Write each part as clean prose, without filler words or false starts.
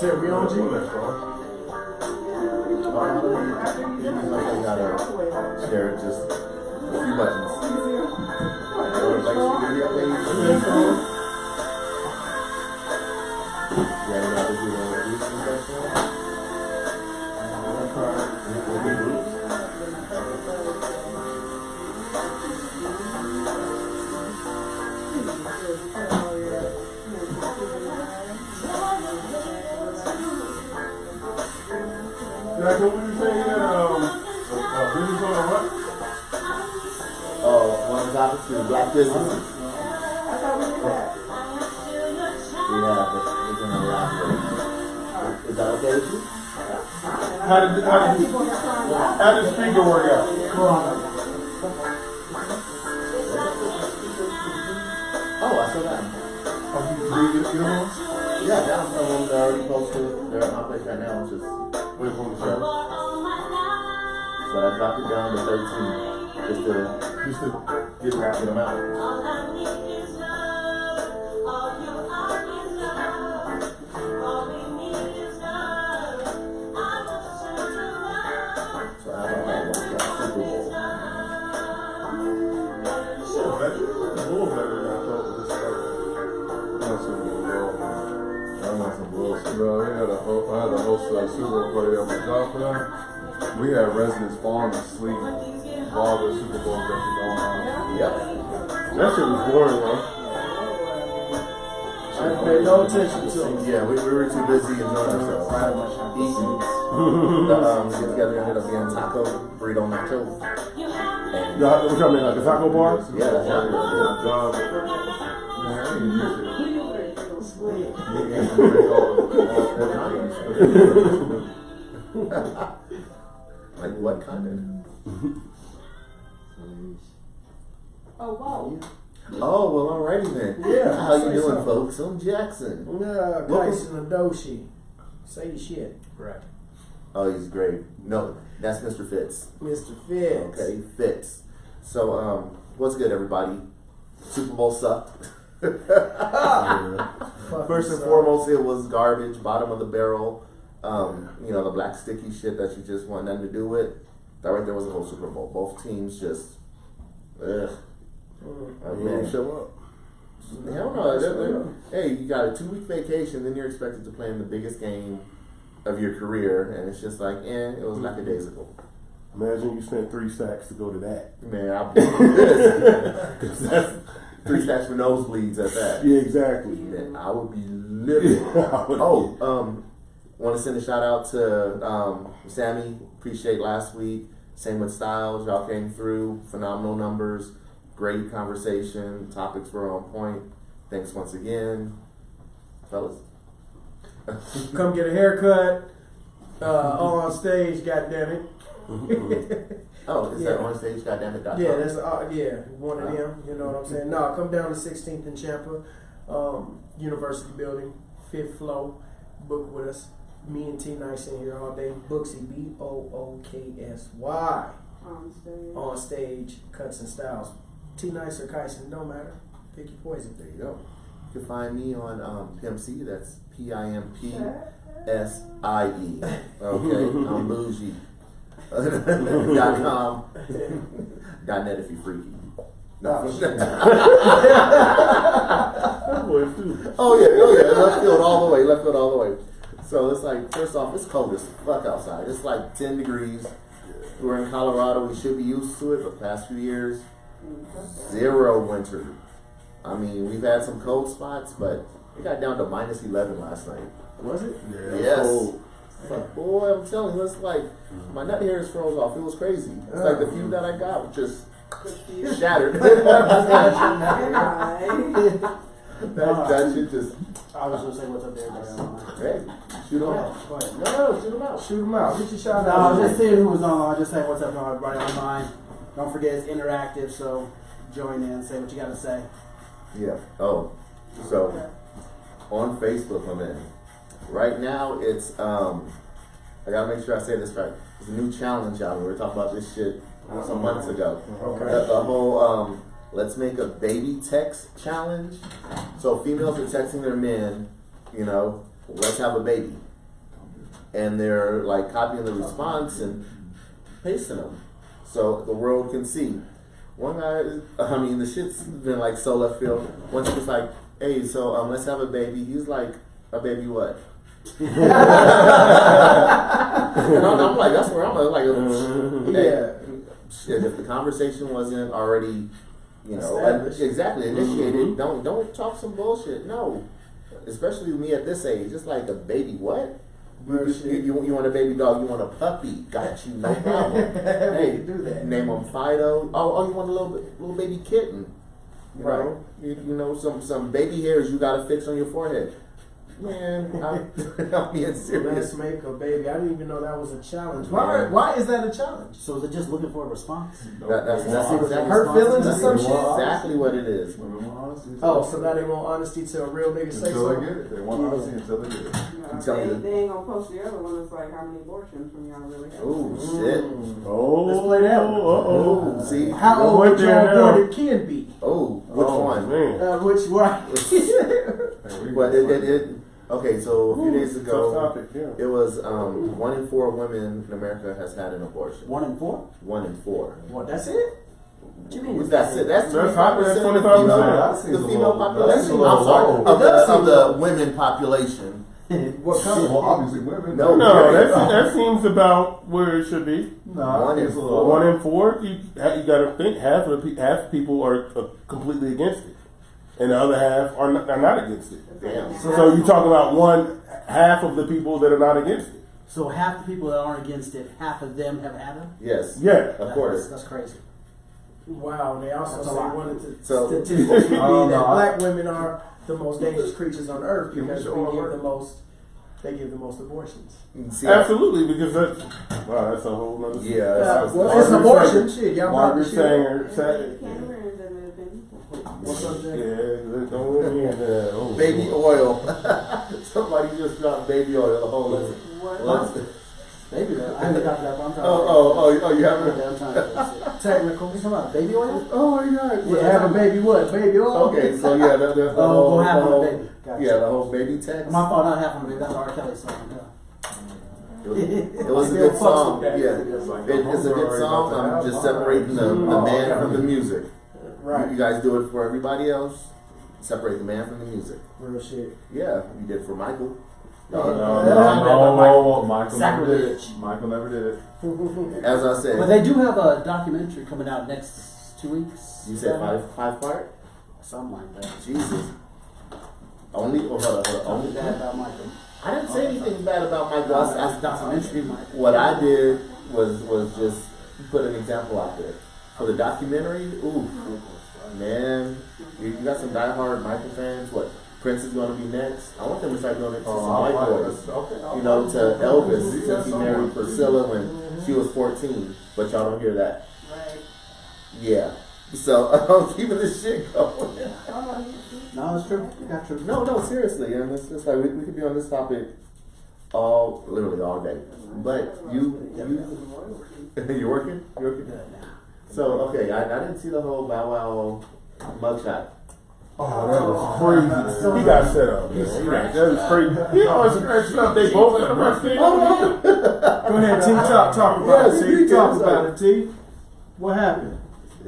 Said we on G. I gotta share just a few buttons. Like what were you saying? Business on what? Oh, one topic is black business. Yeah, but we're gonna elaborate. Is that okay with you? How did the speaker work out? Oh, I saw that. Oh, you know? Yeah, that was someone that already posted. They're at my place right now. It's just Wait for the show. but I dropped it down to 13 just to get them out. So I don't know what Super Bowl. Better than I thought with this stuff. I want some bullshit. Bro, I had a host of a Super Bowl party at my job for that. We had residents falling asleep while the Super Bowl was actually going on. Yep. That shit was boring, man. I paid no attention to it. Yeah, we were too busy enjoying ourselves. Eating. Get together ended up being taco, burrito, nachos. And What y'all mean, like the taco bar? yeah, that's what like what kind of? Oh, wow. Oh, well, alrighty then. Yeah, How you say doing, something. folks? I'm Jackson. Yeah, Welcome. Tyson Adoshi. Say your shit. Right. Oh, he's great. No, that's Mr. Fitz. Mr. Fitz. Okay, Fitz. So, what's good, everybody? Super Bowl sucked. First and foremost, it was garbage, bottom of the barrel. You know, the black sticky shit that you just want nothing to do with. That right there was the whole Super Bowl. Both teams just, ugh. I mean, show up. hell no. Hey, you got a 2-week vacation, then you're expected to play in the biggest game of your career, and it's just like, it was lackadaisical. Imagine you spent 3 sacks to go to that. Man, I'll be pissed. 'Cause that's 3 sacks for nosebleeds at that. Yeah, exactly. Man, I would be livid. Want to send a shout out to Sammy. Appreciate last week. Same with Styles. Y'all came through. Phenomenal numbers. Great conversation. Topics were on point. Thanks once again, fellas. Come get a haircut. On stage, goddammit. Oh, is that on stage? Goddammit.com. Yeah, that's one of them. You know what I'm saying? No, come down to 16th and Champa, University Building, 5th floor. Book with us. Me and T Nice in here all day. Booksy, Booksy. On stage, cuts and styles. T Nice or Kyson, no matter. Pick your poison. There you go. You can find me on PIMPSIE. That's PIMPSIE. Okay, I'm bougie. .com. .net if you freaky. No. Oh yeah. Left field all the way. So it's like, first off, it's cold as fuck outside. It's like 10 degrees. We're in Colorado. We should be used to it, but the past few years, 0 winter. I mean, we've had some cold spots, but it got down to -11 last night. Was it? Yeah, Yes. cold. But boy, I'm telling you, it's like my nut hairs froze off. It was crazy. It's like the few that I got were just shattered. that shit just. I was gonna say what's up there, but Hey, shoot them out. No, shoot them out. Shoot them out. Get your shot no, I out. was just seeing who was on. I was just saying what's up to everybody online. Don't forget it's interactive, so join in, say what you gotta say. Yeah. Oh, so on Facebook, my man. Right now, it's I gotta make sure I say this right. It's a new challenge out. We were talking about this shit some months ago. Okay. The whole let's make a baby text challenge. So females are texting their men, you know, let's have a baby. and they're like copying the response and pasting them, so the world can see. One guy, I mean, the shit's been like so left field. One chick was like, "Hey, so let's have a baby." He's like, "A baby what?" And I'm like, that's where I'm like, hey, shit, if the conversation wasn't already, exactly initiated, don't talk some bullshit. No, especially me at this age, just like a baby what? You want a baby dog? You want a puppy? Got you, no problem. Hey, do that. Name them Fido. Oh, you want a little baby kitten? You know, you know some baby hairs you gotta fix on your forehead. Man, I'm being serious. Let's make a baby. I didn't even know that was a challenge. Why is that a challenge? So is it just looking for a response? That's exactly her feelings or some shit. Exactly what it is. Oh, so now they want honesty to a real nigga say Until so. they get it. They want honesty until they get it. I'm telling you. They ain't gonna post the other one that's like how many abortions from y'all really have. Oh shit. Oh, Let's play that one. Oh, see. How old would your aborted kid be? Oh, which one? Man. Which one? But okay, so a few days Tough ago, topic, yeah. it was 1 in 4 women in America has had an abortion. 1 in 4? 1 in 4. What? That's it? What you mean? That's it. That's 25% That's of the 25%. female population. That's a I'm sorry, little of the women population. What color? Well, obviously women. No, No, that seems about where it should be. Nah, 1 in it's a 4. little- 1 in 4. You got to think half people are completely against it, and the other half are not against it. Damn. So you talk about half of the people that are not against it. So half the people that aren't against it, half of them have had it? Yes. Yeah. Of course. That's crazy. Wow, and they also That's a say lot. one of the So- statistics would be Oh, that no. black women are the most dangerous creatures on earth Can we because show we our give work? the most. They give the most abortions. See, Absolutely, because that's a whole nother. Yeah. Well, it's abortion. Shit, y'all Margaret probably shit. Sanger. What's up, Jay? Yeah, don't let me in there. Oh, Baby Lord. oil. Somebody just dropped baby oil. The whole let's Maybe that. I haven't got to that, but I'm trying Oh, you to. haven't? I'm trying to. Technical. You talking about baby oil? Oh my god. Yeah, have a baby what? Baby oil? Okay, so yeah, the Oh, whole, go half the on whole- the baby. Gotcha. yeah, the whole baby text. My fault, not half on the baby. That's R. Kelly song. Yeah. It was a Still good fucks song. with that. Yeah, it's a good song. I'm just separating the man from the music. Right. You guys do it for everybody else. Separate the man from the music. Real shit. Yeah, you did for Michael. No, Michael never did it. Sacrilege. Michael never did it. As I said, But they do have a documentary coming out next 2 weeks. you said five part. Something like that. Jesus. Only hold on. Something bad about Michael. I didn't say anything bad about Michael. That's a documentary, Michael. What I did was just put an example out there for the documentary. Ooh, man, you got some diehard Michael fans. What? Prince is going to be next. I want them to start doing it to some white boys. You know, to Elvis since he married Priscilla when she was 14. But y'all don't hear that. Right. Yeah. So I'm keeping this shit going. No, it's true. You got true. No, seriously. And it's just like we could be on this topic literally all day. But you you're working? You're working? So, okay, I didn't see the whole Bow Wow mugshot. Oh, that was crazy. He got set up. That was crazy. He always scratched up. They both got arrested. Go ahead, T. Talk about it, T. Talk about it, T. What happened?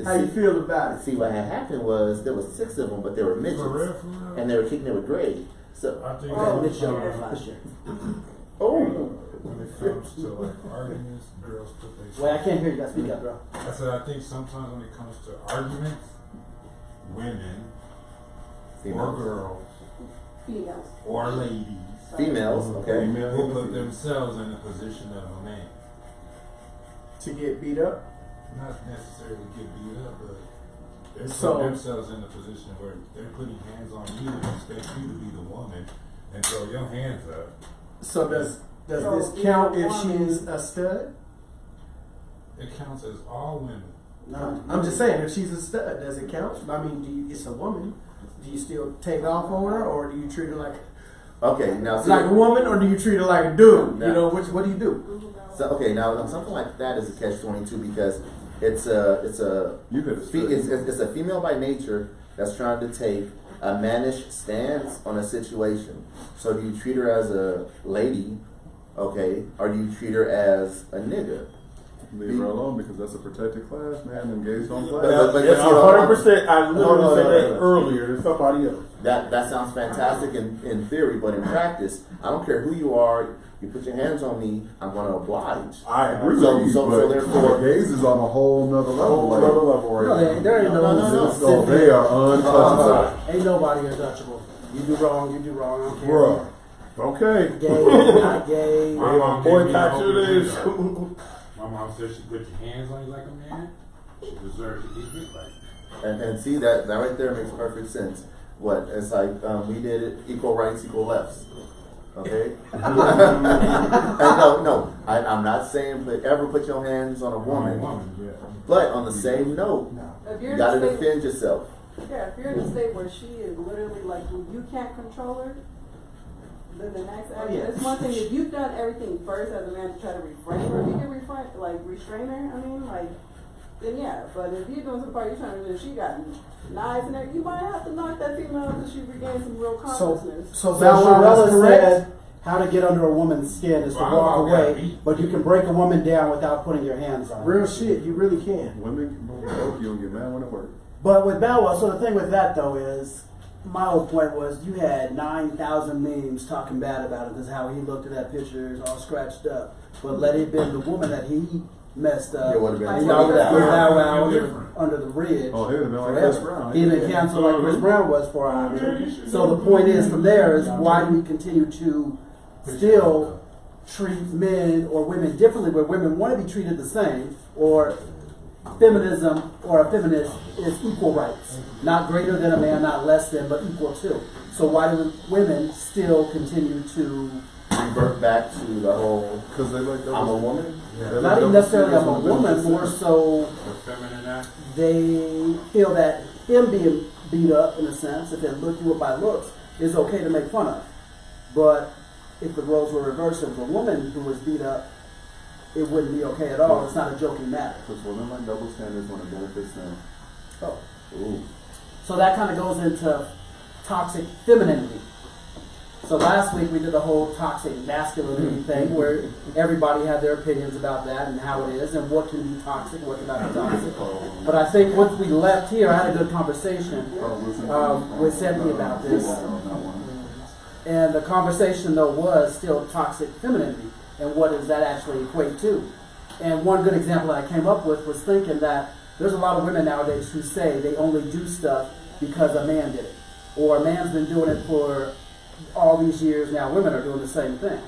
How you feel about it? See, what had happened was there was 6 of them, but they were midgets, and they were kicking it with Dre. So, I think Mitch Jones last year. when it comes to like arguments, girls put their. Wait, I can't hear you. Gotta speak up, bro. I said I think sometimes when it comes to arguments, women or females, girls Females. or ladies okay. will put themselves in the position of a man. To get beat up? Not necessarily get beat up, but they put So- themselves in a position where they're putting hands on you and expect you to be the woman and throw your hands up. So does So this count if woman- she's a stud? It counts as all women. No, I'm just saying, if she's a stud, does it count? I mean, it's a woman. Do you still take off on her, or do you treat her like Okay, now see, a woman, or do you treat her like a dude? Nah. You know, what do you do? so, okay, now something like that is a catch-22 because it's a You could have it's a female by nature that's trying to take a mannish stance on a situation. So do you treat her as a lady, Okay, or do you treat her as a nigga? Leave her alone because that's a protected class, man, and gays don't play. But Yeah, you know, 100%. I literally no, said no, that no. earlier to somebody else. That sounds fantastic in theory, but in practice, I don't care who you are. You put your hands on me, I'm going to oblige. I agree So, with you. so therefore, gays is on a whole nother level. Whole like, other level right No, now. there ain't no. so they are untouchable. Ain't nobody untouchable. You do wrong, you do wrong. I don't care. Bruh. Okay. Gay, not gay. My mom Boy, gave me catch hope you in this. the My mom said she put your hands on you like a man. She deserves to get hit like that. and see that right there makes perfect sense. What it's like we did it equal rights, equal lefts. Okay. And no, I'm not saying ever put your hands on a woman. Yeah. But on the same note, If you you're got to in a state, defend yourself. yeah, if you're in a state where she is literally like you can't control her, then the next action. yeah. It's one thing if you've done everything first as a man to try to refrain her. If you can restrain her. I mean, like, then yeah. But if you're doing to the part you're trying to do, she got knives in there. You might have to knock that female until she regains some real consciousness. So Now, Shirella Shirella said how to get under a woman's skin is to Well, walk I got away, beat. but you can break a woman down without putting your hands on her. real shit, you really can. Women can both, you don't get mad when it works. But with Bow Wow, so the thing with that though is, my whole point was you had 9,000 memes talking bad about it. This is how he looked at that picture, it's all scratched up. But let it been the woman that he messed up. It would've been and y'all would have threw Bow Wow different. under the bridge. Oh, he would have been like Chris Forever. Brown. He'd been canceled like Chris Brown was for a minute. So the point is, from there is why do we continue to still treat men or women differently, where women want to be treated the same, or feminism or a feminist is equal rights, not greater than a man, not less than, but equal to. So why do women still continue to Revert back to the whole Because they like I'm a woman. not even necessarily I'm a woman, more so The feminine act. they feel that him being beat up, in a sense, if they look you up by looks, is okay to make fun of. But if the roles were reversed, if a woman who was beat up, it wouldn't be okay at all. It's not a joking matter. Because women like double standards when it benefits them. Oh. Ooh. So that kind of goes into toxic femininity. So last week we did the whole toxic masculinity thing where everybody had their opinions about that and how it is and what can be toxic, what cannot be toxic. But I think once we left here, I had a good conversation with Cynthia about this. And the conversation though was still toxic femininity and what does that actually equate to. And one good example that I came up with was thinking that there's a lot of women nowadays who say they only do stuff because a man did it. Or a man's been doing it for all these years, now women are doing the same thing.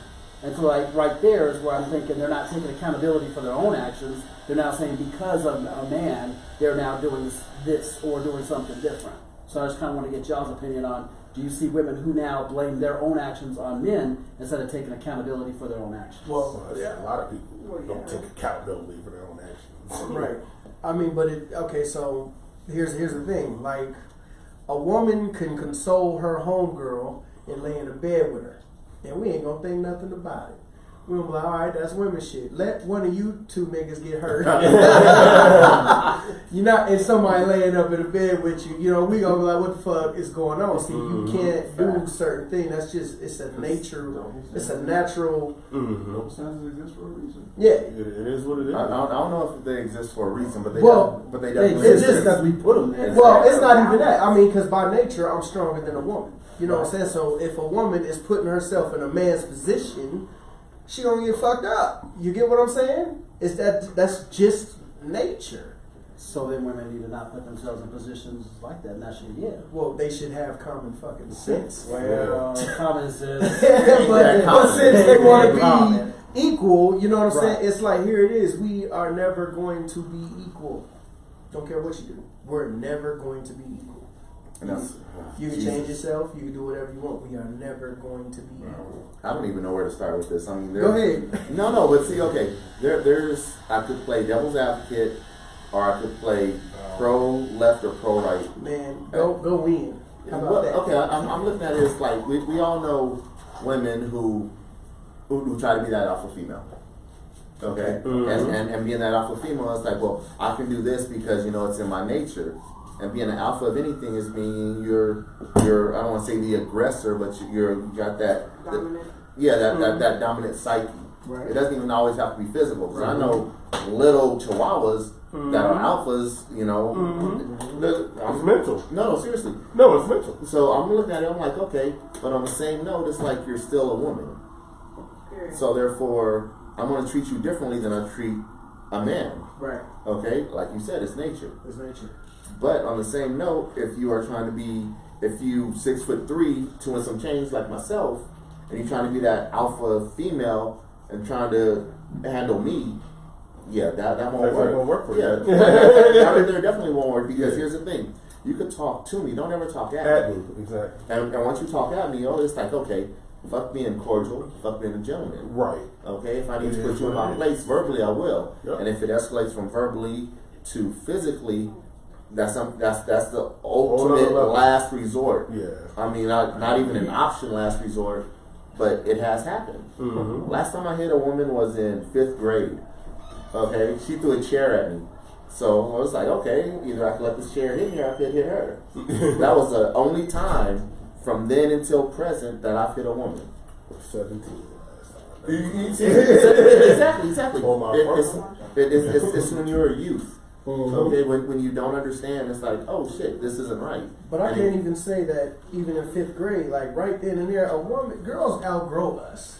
And so like right there is where I'm thinking they're not taking accountability for their own actions. They're now saying because of a man, they're now doing this or doing something different. So I just kind of want to get y'all's opinion on, do you see women who now blame their own actions on men instead of taking accountability for their own actions? Well, yeah, a lot of people don't take accountability for their own actions. Right. I mean, but okay. So here's the thing. Like, a woman can console her homegirl and lay in a bed with her, and we ain't gonna think nothing about it. We're gonna be like, all right, that's women shit. Let one of you two niggas get hurt. You're not, and somebody laying up in a bed with you. You know, we gonna be like, what the fuck is going on? See, you can't do certain things. That's just, it's a nature. It's a natural. Double standards exist for a reason. Yeah. It is what it is. I don't know if they exist for a reason, but they Well, but they They definitely exist because we put them there. Well, it's not even that. I mean, because by nature, I'm stronger than a woman. You know what I'm saying? So if a woman is putting herself in a man's position, she gonna get fucked up. You get what I'm saying? It's that's just nature. So then women need to not put themselves in positions like that, and that should, yeah. Well, they should have common fucking sense. Well, common sense. but since they want to Common. be equal, you know what I'm Right. saying? It's like, here it is. We are never going to be equal. Don't care what you do. We're never going to be equal. And that's, You can Jesus. change yourself. You can do whatever you want. We are never going to be equal. I don't even know where to start with this. I mean, Go ahead. No, but see, okay, there's I could play devil's advocate, or I could play pro left or pro right. Man, go in. How about Well, that? okay, I'm looking at it as like we all know women who try to be that alpha female. Okay, and being that alpha female, it's like, well, I can do this because it's in my nature. And being an alpha of anything is being you're I don't want to say the aggressor, but you got that Dominant. that dominant psyche. Right. It doesn't even always have to be physical. Because I know little chihuahuas that are alphas, you know. It's mental. No, seriously. No, it's mental. So I'm looking at it, I'm like, okay, but on the same note, it's like you're still a woman. So therefore, I'm going to treat you differently than I treat a man. Right. Okay? Like you said, it's nature. It's nature. But on the same note, if you are trying to be, if you 6'3", 2 and some change like myself, and you're trying to be that alpha female and trying to handle me, yeah, that won't That's not work. gonna work for yeah, you. that right there definitely won't work because here's the thing: you can talk to me, don't ever talk at me. Exactly. And once you talk at me, it's like okay, fuck being cordial, fuck being a gentleman. Right. Okay, if I need to put you in my place verbally, I will. Yep. And if it escalates from verbally to physically, that's the ultimate last resort. Yeah. I mean, not even an option last resort, but it has happened. Mm-hmm. Last time I hit a woman was in 5th grade. Okay, she threw a chair at me. So I was like, okay, either I could let this chair hit me or I could hit her. That was the only time from then until present that I've hit a woman. 17. Exactly. Oh, my It's when you're a youth. Mm-hmm. Okay, when you don't understand, it's like, oh shit, this isn't right. But I can't even say that even in 5th grade, like right then and there, girls outgrow us.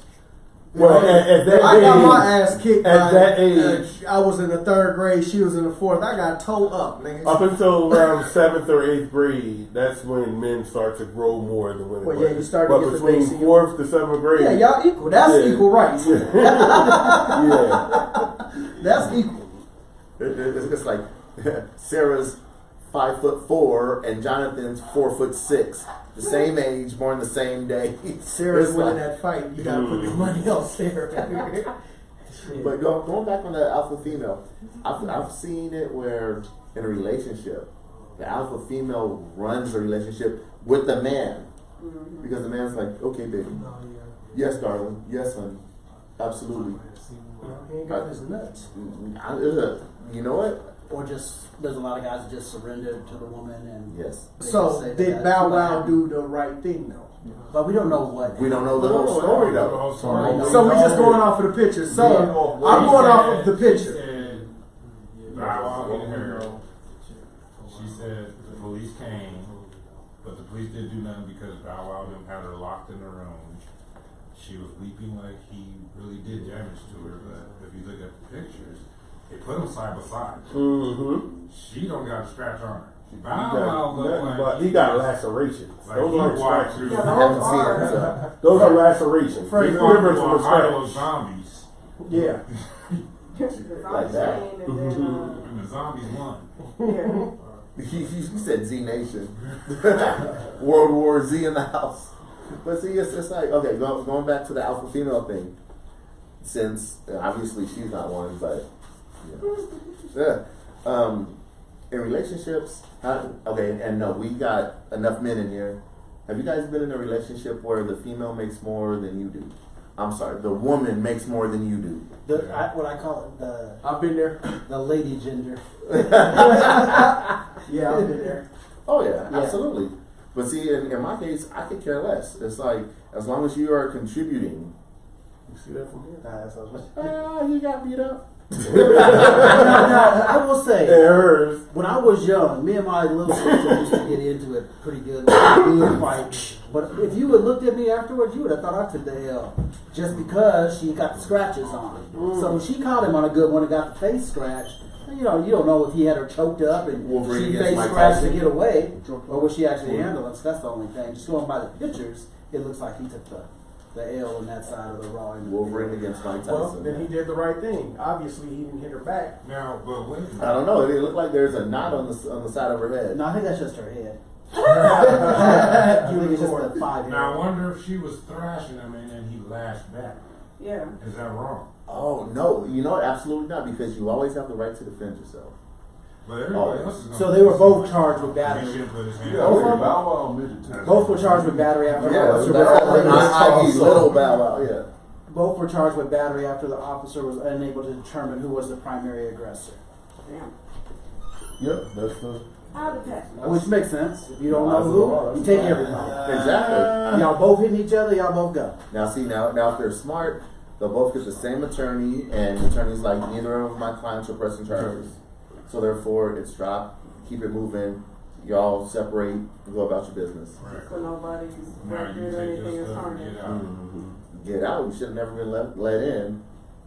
Well, at that I got age, my ass kicked. at that age. I was in the 3rd grade. She was in the 4th. I got towed up, nigga. Up until around 7th or 8th grade, that's when men start to grow more than women. Well, yeah, you start to but get the between basic- 4th to 7th grade. Yeah, y'all equal. That's equal rights. Yeah. That's equal. It's like Sarah's 5'4" and Jonathan's 4'6". The same age, born the same day. Sarah's It's winning like- that fight. You gotta put the money on Sarah. But going back on the alpha female, I've seen it where in a relationship, the alpha female runs the relationship with the man. Because the man's like, okay, baby. Yes, darling. Yes, honey. Absolutely. He ain't got his nuts. You know what? Or just, there's a lot of guys that just surrender to the woman and Yes. they just So say did that's Bow what Wow happened. do the right thing though? But we don't know what. We don't know the whole story though. So we're just going off of the picture. So I'm going off of the picture. Bow Wow hit her. She said the police came, but the police didn't do nothing because Bow Wow didn't have her locked in the room. She was weeping like he really did damage to her, but if you look at the pictures, they put them side by side. Mm-hmm. She don't got a scratch on her. Bow Wow looked like But he got lacerations. like Those he aren't walked scratches. through. I haven't seen it. So. Those are lacerations. Frank, They're Walked different through from a a pile of scratch. zombies, Yeah. Like that. and the zombies won. He said Z Nation. World War Z in the house. But see, it's like, okay, going back to the alpha female thing. Since, obviously she's not one, but, yeah. In relationships, okay, and no, we got enough men in here. Have you guys been in a relationship where the female makes more than you do? I'm sorry, the woman makes more than you do. What I call it, I've been there. the lady gender. Yeah, I've been there. Oh yeah, Yeah. absolutely. But see, in my case, I could care less. It's like, as long as you are contributing. You see that from here? That's what You got beat up. Now, I will say, It hurts. when I was young, me and my little sister used to get into it pretty good, good fight. But if you had looked at me afterwards, you would have thought I took the L, just because she got the scratches on it. So when she caught him on a good one and got the face scratch, you know, you don't know if he had her choked up and Wolverine she against face Mike scratched to Tyson. get away, or was she actually handling it? So that's the only thing. Just going by the pictures, it looks like he took the L on that side of the raw. Wolverine against Mike Tyson. Well, then he did the right thing. Obviously, he didn't hit her back. Now, but wait a minute. I don't know. It looked like there's a knot on the side of her head. No, I think that's just her head. I think it's just the 5 hair. Now I wonder if she was thrashing him and then he lashed back. Yeah. Is that wrong? Oh no, you know what? Absolutely not, because you always have the right to defend yourself. But everybody else is gonna. So they were both charged with He battery. should put his hand Yeah, up. Bow Wow midget too. Both were charged with battery after Yeah, the officer I.e. was little Bow Wow. Yeah. both were charged with battery after the officer was unable to determine who was the primary aggressor. Damn. Yep, that's the. How did that? Which makes sense. If you don't know who, you take everybody. Exactly. Y'all both hitting each other. Y'all both go. Now see, now if they're smart, they'll both get the same attorney, and the attorney's like, neither of my clients are pressing charges. So therefore, it's dropped. Keep it moving. Y'all separate. Go about your business. Right. So nobody's Now record you or say anything is just tarnished. get out. Get out. You should have never been let in.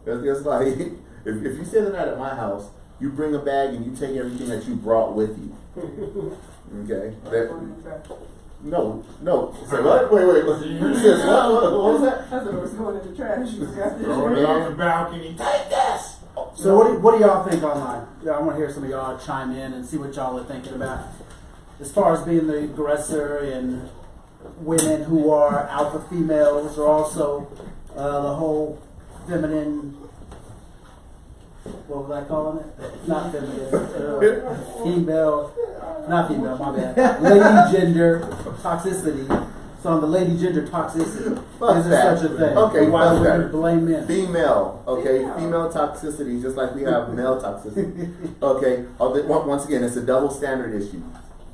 It's like if you stay the night at my house, you bring a bag and you take everything that you brought with you. Okay. No. Say what? Wait. You said what? What was that? I thought it was going in the trash. You got this. Throw it off the balcony. Take this. So what do y'all think online? Yeah, I want to hear some of y'all chime in and see what y'all are thinking about as far as being the aggressor, and women who are alpha females are also the whole feminine. What was I calling it? Not feminine. Not female. My bad. Lady gender toxicity. So on the lady gender toxicity, Fuck is there such a thing? Okay, Why fuck would we that. blame men? Female, okay, female toxicity, just like we have male toxicity. Okay, once again, it's a double standard issue.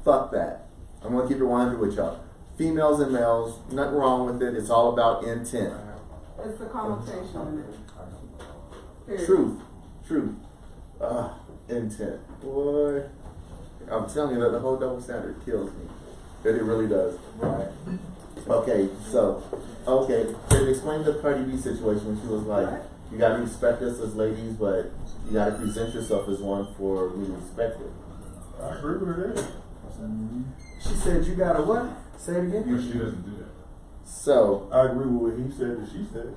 Fuck that. I'm gonna keep it 100 with y'all. Females and males, nothing wrong with it. It's all about intent. It's the connotation in it. Period. Truth. Intent. Boy, I'm telling you that the whole double standard kills me. It really does. Right. Okay, can you explain the Cardi B situation when she was like, you gotta respect us as ladies, but you gotta present yourself as one for me to respect it. I agree with her. She said you gotta what? Say it again. She doesn't do that. So, I agree with what he said and she said.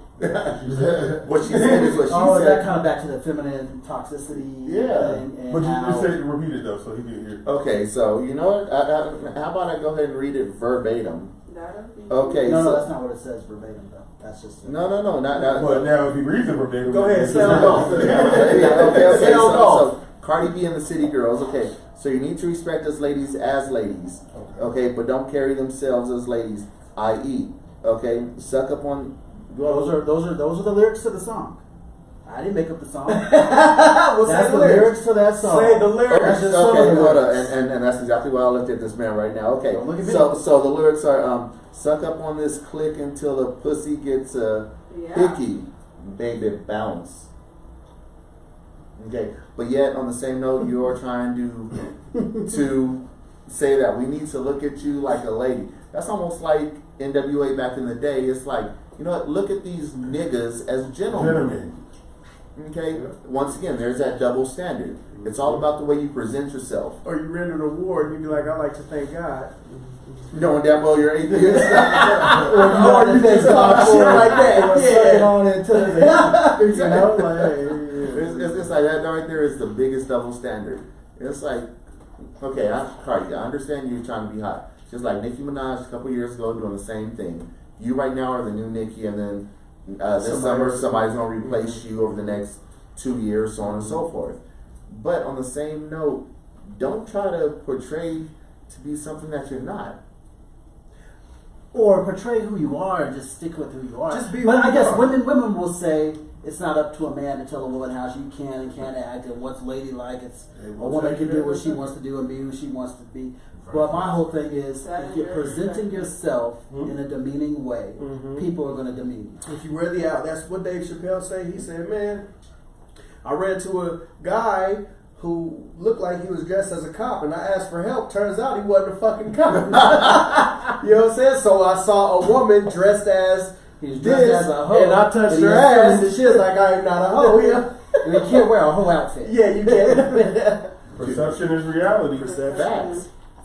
what she said is what she Oh, is that said. kind of back to the feminine toxicity Yeah. thing? And But you how, just said repeat it though, so he can hear. Okay, so you know what? How about I go ahead and read it verbatim? Okay, no, so that's not what it says verbatim, though. That's just no, not. But now if he reads it verbatim, Go ahead, it's say it just- off. Okay. Say it off. So Cardi B and the City Girls. Okay, so you need to respect us ladies as ladies. Okay, but don't carry themselves as ladies. I.e., okay, suck up on. those are the lyrics to the song. I didn't make up the song. Well, That's say the the lyrics to that song. Say the lyrics. That's just some of Okay, the hold lyrics. on, and that's exactly why I looked at this man right now. Okay, Don't look at me. so the lyrics are suck up on this click until the pussy gets picky, baby bounce. Okay, but yet on the same note, you are trying to say that we need to look at you like a lady. That's almost like NWA back in the day. It's like, you know what? Look at these niggas as gentlemen. Okay. Once again, there's that double standard. It's all about the way you present yourself. Or you render an award and you be like, I like to thank God. Knowing damn well you're atheist. Or you just talk shit like that. Or suck it on into the, you know, like, It's like that right there is the biggest double standard. It's like, okay, Cardi, I understand you're trying to be hot. Just like Nicki Minaj a couple years ago doing the same thing. You right now are the new Nicki, and then this summer somebody's going to replace you over the next 2 years, so on and so forth. But on the same note, don't try to portray to be something that you're not. or portray who you are and just stick with who you are. Just be but who I you guess are. women will say it's not up to a man to tell a woman how she can and can't act and what's ladylike. It's a woman can do what she wants to do and be who she wants to be. But my whole thing is, if you're presenting yourself in a demeaning way, people are going to demean you. If you wear the out, that's what Dave Chappelle said. He said, man, I ran to a guy who looked like he was dressed as a cop, and I asked for help. Turns out he wasn't a fucking cop. You know what I'm saying? So I saw a woman dressed as He's dressed this, as a hoe, and I touched but he her is ass, feminine. and she was like, I am not a hoe. Yeah, You can't wear a whole outfit. yeah, you can. Perception is reality.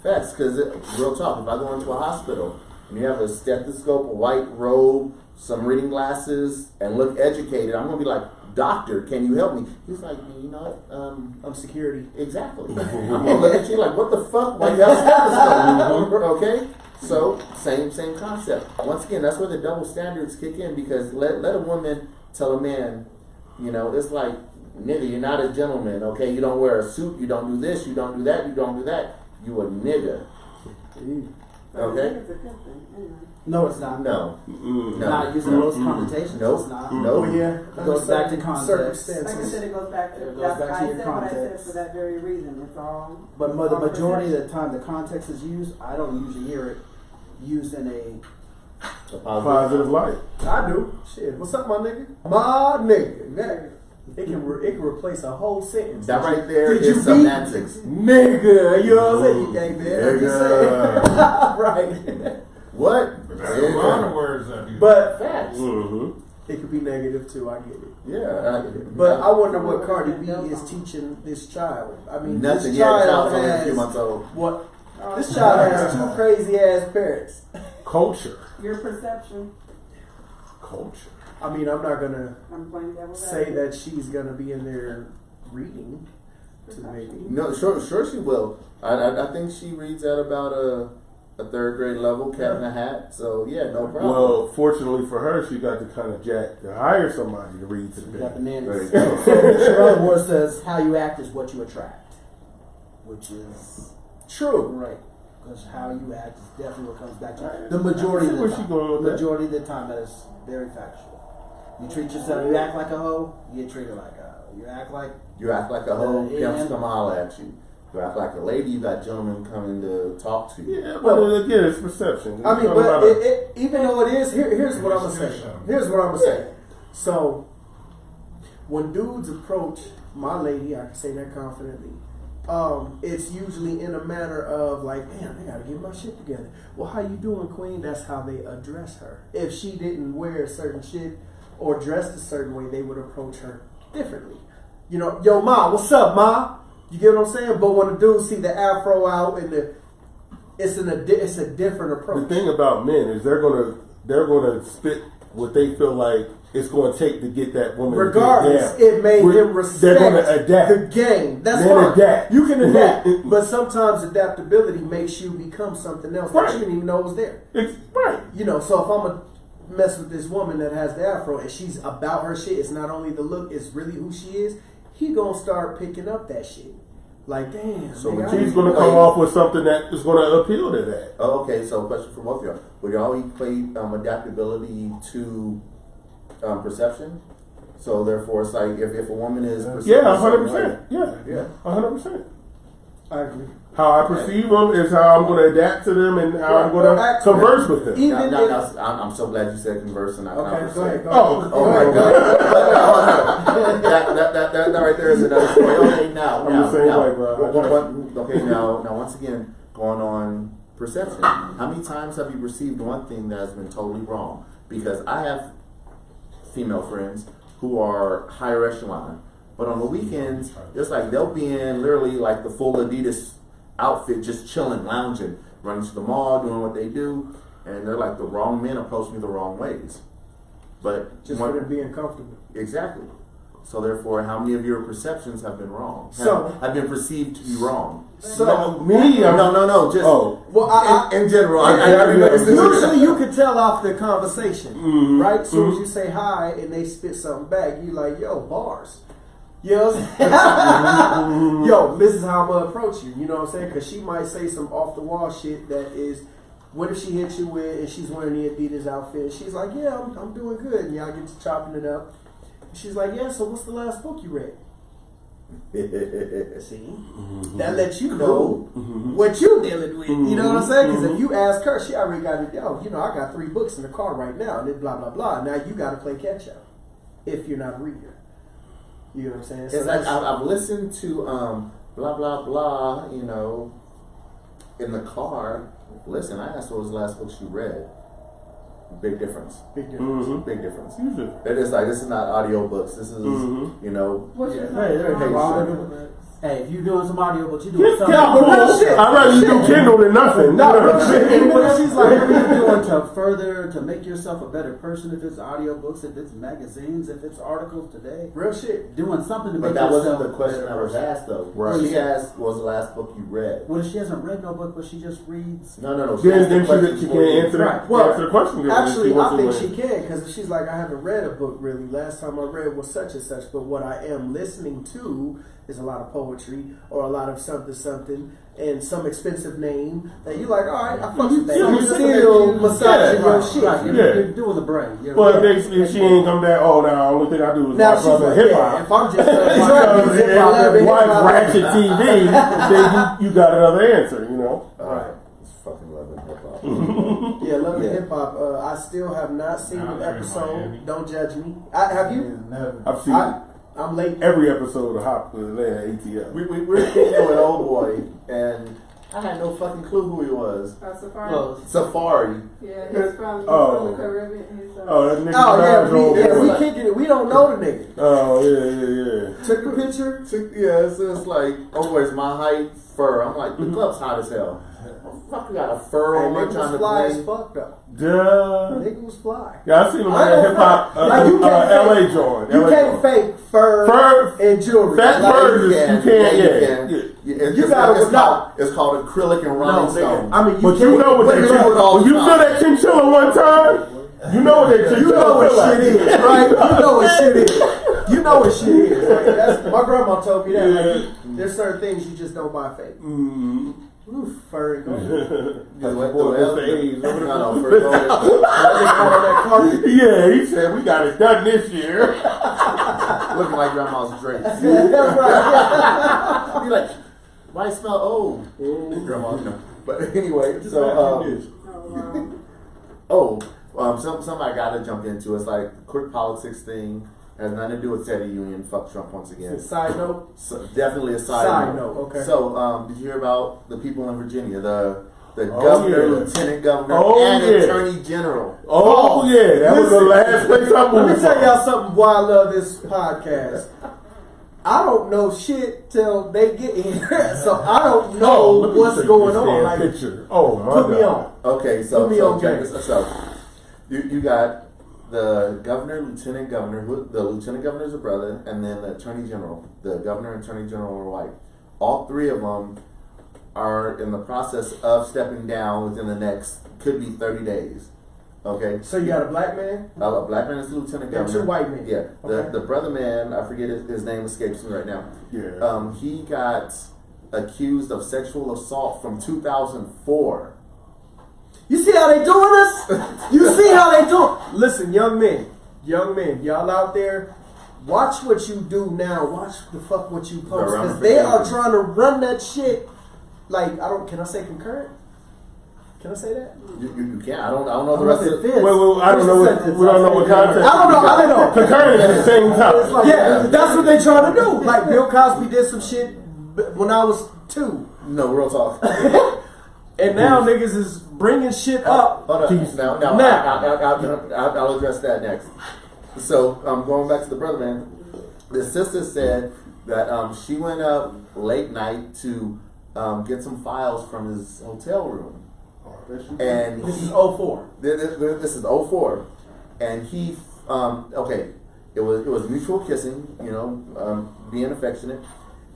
Facts, because real talk, if I go into a hospital and you have a stethoscope, a white robe, some reading glasses, and look educated, I'm going to be like, doctor, can you help me? He's like, you know what? I'm security. Exactly. I'm going to look at you like, what the fuck? Why you have a stethoscope? Okay? So, same concept. Once again, that's where the double standards kick in, because let a woman tell a man, you know, it's like, nigga, you're not a gentleman, okay? You don't wear a suit, you don't do this, you don't do that, you don't do that. You a nigga. Okay? No, it's not. No. Not using those connotations. Nope. It's not. Nope. Oh yeah, It goes back to context. Like I said, it goes back to It goes back to your I said what I said context. for that very reason. It's all. But it's the all majority of perception. the time the context is used, I don't usually hear it used in a Positive light. I do. Shit. What's up, my nigga? My nigga. Nigga. It can replace a whole sentence. That right there Did you is semantics. Nigga, you know what I'm saying? Hey, man, I'm just saying. Right. What? There's a lot of words that do. But Facts. Mm-hmm. it could be negative too. I get it. Yeah. But I wonder what Cardi B is teaching this child. I mean, Nothing this yet. child Child's only a has few months old. what? This child has two crazy ass parents. Culture. Your perception. Culture. I mean, I'm not gonna I'm playing devil's say advocate. that she's gonna be in there reading to maybe. No, sure she will. I think she reads at about a third grade level, cat in a hat. So yeah, no problem. Well, fortunately for her, she got to kind of jack to hire somebody to read to the You got the baby. nannies. There you go. So Sharon Moore says, "How you act is what you attract," which is True. right. Because how you act is definitely what comes back to the majority I see of where the she time. going with that. Majority of the time, that is very factual. You treat yourself, you act like a hoe, you get treated like a hoe. You act like You act like a hoe, Yeah. pimps come holler at you. You act like a lady, you got gentlemen coming to talk to you. Yeah, but again, it's perception. I mean, It's all but about even though it is, here's what I'm gonna say. Here's what I'm gonna say. So, when dudes approach my lady, I can say that confidently. It's usually in a manner of like, man, I gotta get my shit together. Well, how you doing, queen? That's how they address her. If she didn't wear certain shit or dressed a certain way, they would approach her differently. You know, yo, ma, what's up, ma? You get what I'm saying? But when the dudes see the afro out and it's a different the approach. thing about men is they're gonna spit what they feel like it's going to take to get that woman. Regardless, to get down. it made him respect They're going to adapt. the game. That's Men fine. adapt. You can adapt, but sometimes adaptability makes you become something else that Right. you didn't even know was there. It's right. You know, so if I'm gonna mess with this woman that has the afro and she's about her shit, it's not only the look, it's really who she is. He gonna start picking up that shit. Like, damn. So nigga, I She's ain't- going to come off with something that is going to appeal to that. Oh, okay, so question for both of y'all. Would y'all equate adaptability to perception? So therefore, it's like if a woman is perceived Yeah, a certain 100%. way- Yeah, Yeah. 100%. I agree. How I perceive them is how I'm going to adapt to them and how I'm going Well, to actually, converse with them. Even Now, if, I'm so glad you said converse and not okay, conversate. go ahead. Go Oh, ahead. Oh Go my ahead, go ahead. God. that right there is another story. Okay, now, I'm the same now, way, bro. Okay, now, once again, going on perception. How many times have you perceived one thing that has been totally wrong? Because I have female friends who are higher echelon, but on the weekends, it's like they'll be in literally like the full Adidas outfit, just chilling, lounging, running to the mall, doing what they do, and they're like, the wrong men approach me the wrong ways. But Just for them being comfortable. exactly. So therefore, how many of your perceptions have been wrong? So- have been perceived to be wrong? So, Me, I'm, No. Just well, in general. usually you can tell off the conversation, Mhm. right? As soon as you say hi and they spit something back, you like, yo, bars. You know what I'm saying? Yo, this is how I'm going to approach you. You know what I'm saying? Because she might say some off the wall shit that is, what if she hits you with, and she's wearing the Adidas outfit, and she's like, yeah, I'm doing good. And y'all get to chopping it up. And she's like, yeah, so what's the last book you read? See? That lets you know what you're dealing with. You know what I'm saying? Because if you ask her, she already got it. Oh, you know, I got 3 books in the car right now, and then blah, blah, blah. Now you got to play catch up if you're not a reader. You know what I'm saying? It's like I've listened to blah blah blah, you know, in the car. Listen, I asked what was the last book she read. Big difference. big difference. Big difference. Usually. It is like, this is not audiobooks. This is you know. What's your Hey, there Hey, you sure. go. Hey, if you're doing some audio, but you're doing something. But real shit. I'd rather you do Kindle than nothing. No, real shit. But she's like, what are you doing to further, to make yourself a better person? If it's audiobooks, if it's magazines, if it's articles today, Real shit. doing something to But make that yourself wasn't the question a I better was person. asked though. Right. She asked, what was the last book you read? What if she hasn't read no book, but she just reads? No. Then she can't answer Right. answer the question. Actually, I think she she can, because if she's like, I haven't read a book really. Last time I read was such and such, but what I am listening to is a lot of poetry or a lot of something and some expensive name that you like, all right, I fuck with that. Yeah, You're you still said- massaging your yeah, shit. Right, Yeah. you're doing the brain. But if she ain't come back, oh, now the only thing I do is Now watch she's other like, hip yeah, hop. if I'm just Watch Ratchet TV, then you got another answer, you know. Alright. It's fucking loving hip hop. Yeah, Love and Hip Hop. I still have not seen Nah, an they're in episode. Miami. Don't judge me. Have you? Never. I've seen I'm late. every episode of Hop Atlanta ATL. We're kicking with old boy, and I had no fucking clue who he was. Safari. Well, Safari. Yeah, he's from Oh. the Caribbean. He's, Oh, that nigga. Oh Minaj old yeah, boy. we kicking it. We don't know the nigga. Oh yeah. Took the picture. Yeah, it's just like, oh, where's my height? Fur. I'm like, the club's hot as hell. Fuck, we got a fur Hey, on my nigga trying was to fly as play. fuck though. Duh. Nigga was fly. Yeah, I seen him I at know hip hop like, you can't LA fake- joint. You LA can't joint. fake fur Fur- and jewelry. Fat Like, fur is- you Yeah, can't. you Yeah. can. You gotta- it's called acrylic and No, rhinestone. nigga. I mean, you But you can't- know what but that you chinchilla. know- When you feel that chinchilla one time, you know what that chinchilla. You know what feel like. shit is, right? You know what shit is. You know what shit is. Like, that's, my grandma told me that. Like, there's certain things you just don't buy fake. Mm-hmm. Oof, fur and gold. That's Boy, boy, what's the the- age? Remember the- No, for gold. that carpet. Yeah, he said we got it done this year. Looking like grandma's drapes. That's right. Be like, why smell old? Grandma's no. But anyway, something I gotta jump into. It's like a quick politics thing. Has nothing to do with Teddy Union. Fuck Trump once again. Side note. So, definitely a Side side note, okay. So, did you hear about the people in Virginia? The Oh, governor, yeah. lieutenant governor, Oh, and yeah. attorney general. Oh yeah, that was the last place I moved. Let me tell from. y'all something why I love this podcast. I don't know shit till they get here, so I don't know Let me what's take going this on. damn Like, picture. Oh my put me God. on. Okay, so Put me on check game. this out. You got the governor, lieutenant governor. The lieutenant governor is a brother, and then the attorney general. The governor and attorney general are white. All three of them are in the process of stepping down within the next, could be 30 days. Okay. So you got a black man A black man is the lieutenant and governor. two white men. Yeah. Okay. The brother man, I forget his name, escapes me right now. Yeah. He got accused of sexual assault from 2004. You see how they doing us? You see how they do? Listen, young men, y'all out there, watch what you do now. Watch the fuck what you post, because they are trying to run that shit. Like can I say concurrent? Can I say that? You can't. I don't know the rest of it. Well, I don't know what we don't know what context. I don't know. Concurrent is the same time. Yeah, that's what they trying to do. Like Bill Cosby did some shit when I was 2, No, real talk. and now niggas is bringing shit up. Hold up. Now. I'll address that next. So, going back to the brother man, the sister said that she went up late night to get some files from his hotel room. And This is 04. This is 04. And he, okay, it was mutual kissing, being affectionate.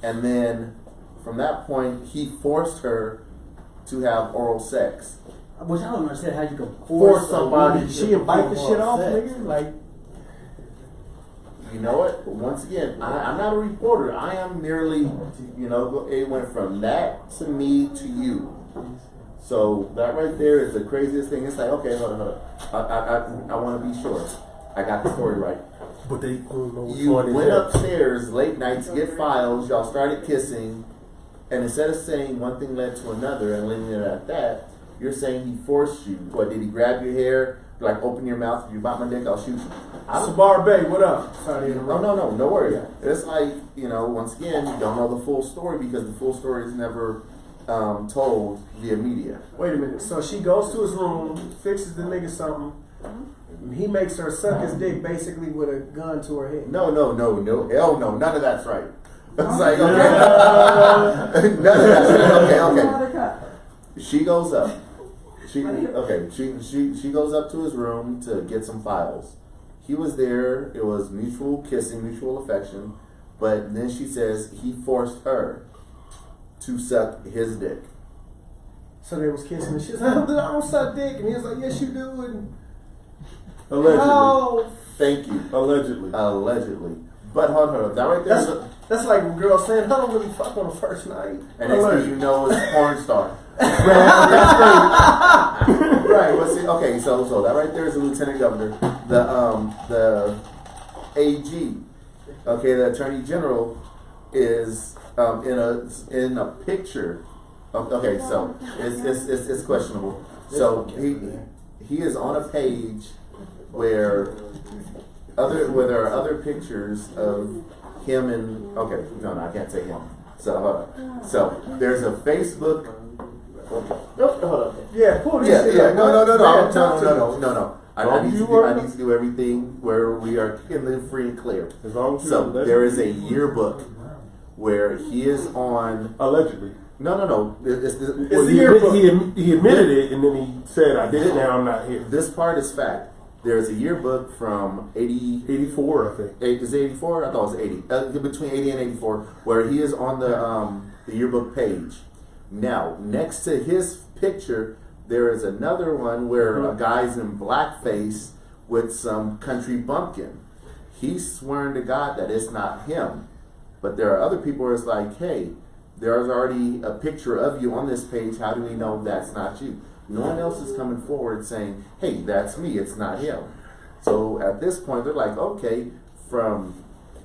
And then from that point, he forced her to have oral sex. Which I don't understand how you can Force somebody. She invite the shit off, nigga. Like, You know what? Once again, I'm not a reporter. I am merely, it went from that to me to you. So that right there is the craziest thing. It's like, okay, hold on. I want to be sure. I got the story right. But they don't know You what went upstairs late night to get files. Y'all started kissing, and instead of saying one thing led to another and leaving it at that, you're saying he forced you. What, did he grab your hair? Like, open your mouth? If you bite my dick, I'll shoot you. Sabar Bay, what up? Sorry to interrupt. No worries. It's like, once again, you don't know the full story because the full story is never told via media. Wait a minute. So she goes to his room, fixes the nigga something. He makes her suck his dick basically with a gun to her head. No. Hell no. None of that's right. It's like, okay. None of that's right. Okay. She goes up. She goes up to his room to get some files. He was there. It was mutual kissing, mutual affection. But then she says he forced her to suck his dick. So they was kissing and she was like, I don't suck dick. And he was like, yes, you do. And Allegedly. how? Thank you. Allegedly. But hold on. That right there. That's like a girl saying, I don't really fuck on the first night. And next thing you know, it's porn star. Right. Well, see, okay. So that right there is the lieutenant governor, the AG. Okay, the attorney general is in a picture. Okay, so it's questionable. So he is on a page where there are other pictures of him and no, I can't say him. So hold on. So there's a Facebook. Hold on. Yeah, pull this shit up. No. I need to do everything where we are free and clear. As long as So there is a yearbook where he is on. Allegedly. No. It's the yearbook. He admitted it, and then he said, "I did it. Now I'm not here." This part is fact. There's a yearbook from 84, I think. Is it 84? I thought it was 80. Between 80 and 84, where he is on the yearbook page. Now, next to his picture, there is another one where a guy's in blackface with some country bumpkin. He's swearing to God that it's not him. But there are other people where it's like, hey, there's already a picture of you on this page. How do we know that's not you? No one else is coming forward saying, hey, that's me, it's not him. So at this point, they're like, okay, from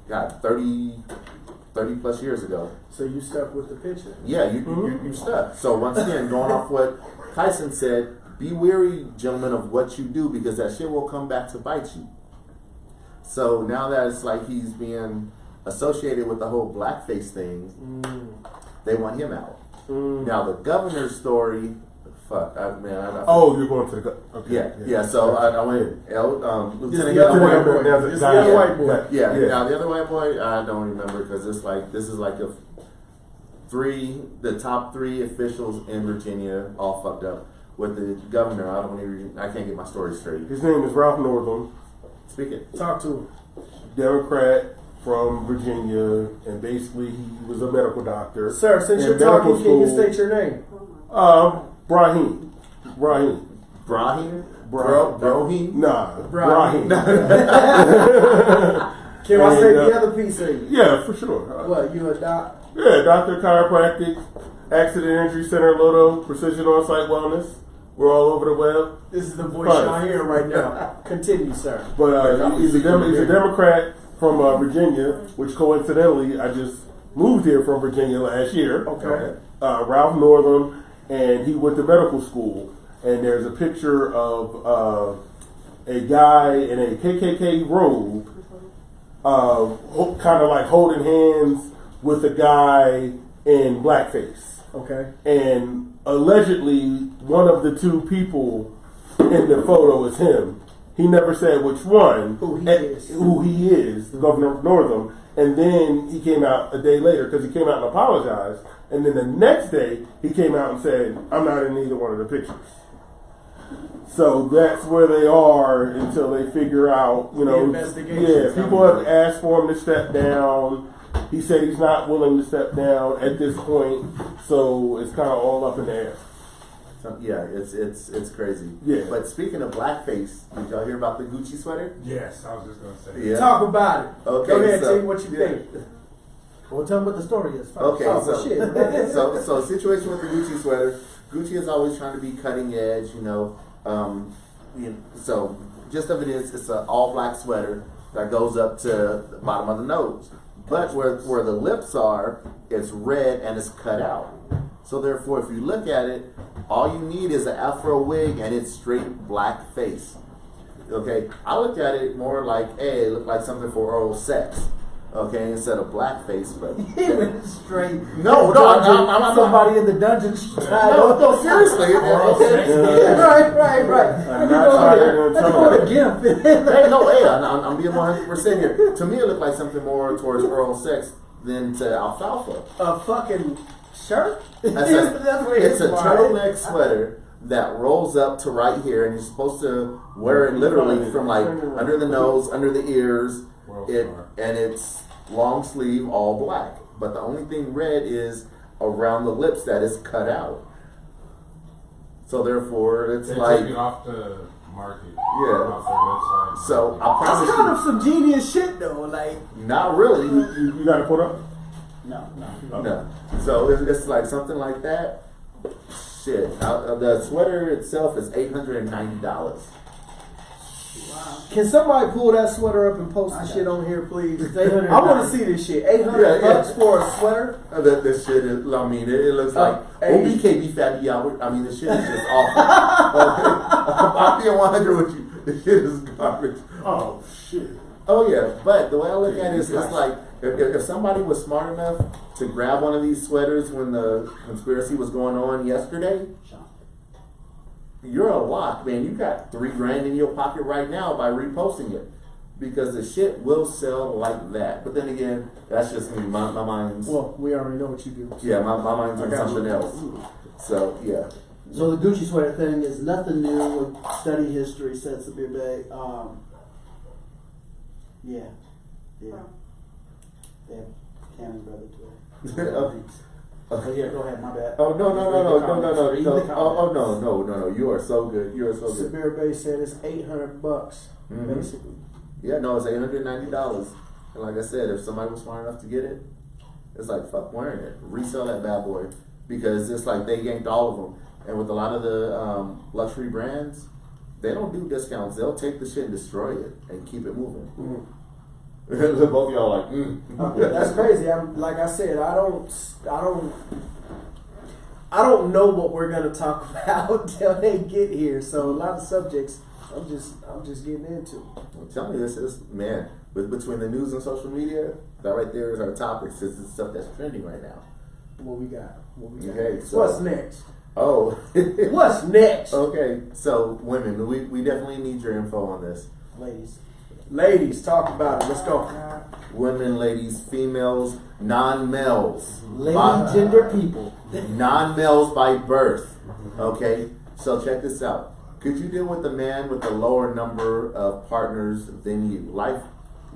30 plus years ago. So you stuck with the picture? Yeah, you stuck. So once again, going off what Tyson said, be wary, gentlemen, of what you do, because that shit will come back to bite you. So now that it's like he's being associated with the whole blackface thing, they want him out. Now the governor's story, fuck, you're going to the okay. Yeah. So I went Lieutenant. The other white boy. Yeah. Now the other white boy, I don't remember, because this is like the top 3 officials in Virginia all fucked up with the governor. I can't get my story straight. His name is Ralph Northam. Speak it. Talk to him. Democrat from Virginia, and basically he was a medical doctor. Sir, since you're talking, can you state your name? Brahim. Brahim? Nah, Brahim. Can I say the other piece of you? Yeah, for sure. What, you a doc? Yeah, doctor, chiropractic, accident injury center, Lodo, precision on-site wellness. We're all over the web. This is the voice y'all hear right now. Continue, sir. But he's a Democrat from Virginia, which coincidentally, I just moved here from Virginia last year. Okay. Ralph Northam, and he went to medical school. And there's a picture of a guy in a KKK robe, kind of like holding hands with a guy in blackface. Okay. And allegedly, one of the 2 people in the photo is him. He never said which one. Who he is, Governor Northam. And then he came out a day later, because he came out and apologized. And then the next day, he came out and said, I'm not in either one of the pictures. So that's where they are until they figure out, the investigation. Yeah, people have asked for him to step down. He said he's not willing to step down at this point. So it's kind of all up in the air. Yeah, it's crazy. Yeah. But speaking of blackface, did y'all hear about the Gucci sweater? Yes, I was just gonna say. Yeah. Talk about it. Okay. Go ahead, so, tell me what you think. Well, tell me what the story is. Okay, shit. so situation with the Gucci sweater. Gucci is always trying to be cutting edge, So gist of it is, it's an all black sweater that goes up to the bottom of the nose, but where the lips are, it's red and it's cut out. So therefore, if you look at it, all you need is an afro wig and it's straight black face. Okay, I looked at it more like, hey, it looked like something for oral sex. Okay, instead of blackface, but he went straight. No, I'm somebody in the dungeon. No, seriously. Right. I'm not a gimp. I'm being 100% here. To me, it looked like something more towards oral sex than to alfalfa. A fucking shirt? It's a turtleneck sweater that rolls up to right here, and you're supposed to wear it literally from like under the nose, under the ears. And it's long sleeve, all black. But the only thing red is around the lips that is cut out. So therefore, it's they like took it off the market. Yeah. Off their website. So I promise That's kind of some genius shit, though. Like, not really. You got to put up? No. So it's like something like that. Shit. The sweater itself is $890. Wow. Can somebody pull that sweater up and post the shit on here, please? It's $800. I want to see this shit. $800 for a sweater. This shit is, I mean, it looks like hey. OBKB fatty hour. I mean, this shit is just awful. I'm being 100 with you. This shit is garbage. Oh shit. Oh yeah, but the way I look at it is, it's like if somebody was smart enough to grab one of these sweaters when the conspiracy was going on yesterday, you're a lock, man. You got $3,000 in your pocket right now by reposting it, because the shit will sell like that. But then again, that's just me. My mind's Well, we already know what you do. yeah, my mind's on something else. So yeah. So the Gucci sweater thing is nothing new. With study history says to be big. Yeah. Cameron's brother too. Oh yeah, go ahead. My bad. Oh no! You are so good. You are so good. Sabir Bay said it's $800, basically. Yeah, no, it's $890. And like I said, if somebody was smart enough to get it, it's like fuck wearing it. Resell that bad boy, because it's like they yanked all of them. And with a lot of the luxury brands, they don't do discounts. They'll take the shit and destroy it and keep it moving. Both of y'all like, That's crazy. Like I said, I don't know what we're gonna talk about till they get here. So a lot of subjects, I'm just getting into. I'm telling you, this is, man, between the news and social media, that right there is our topics. This is stuff that's trending right now. What we got? Okay, so What's next? Oh, What's next? Okay, so women, we definitely need your info on this. Ladies, talk about it. Let's go. Women, ladies, females, non-males. Lady gender people. Non-males by birth. Okay, so check this out. Could you deal with a man with a lower number of partners than you?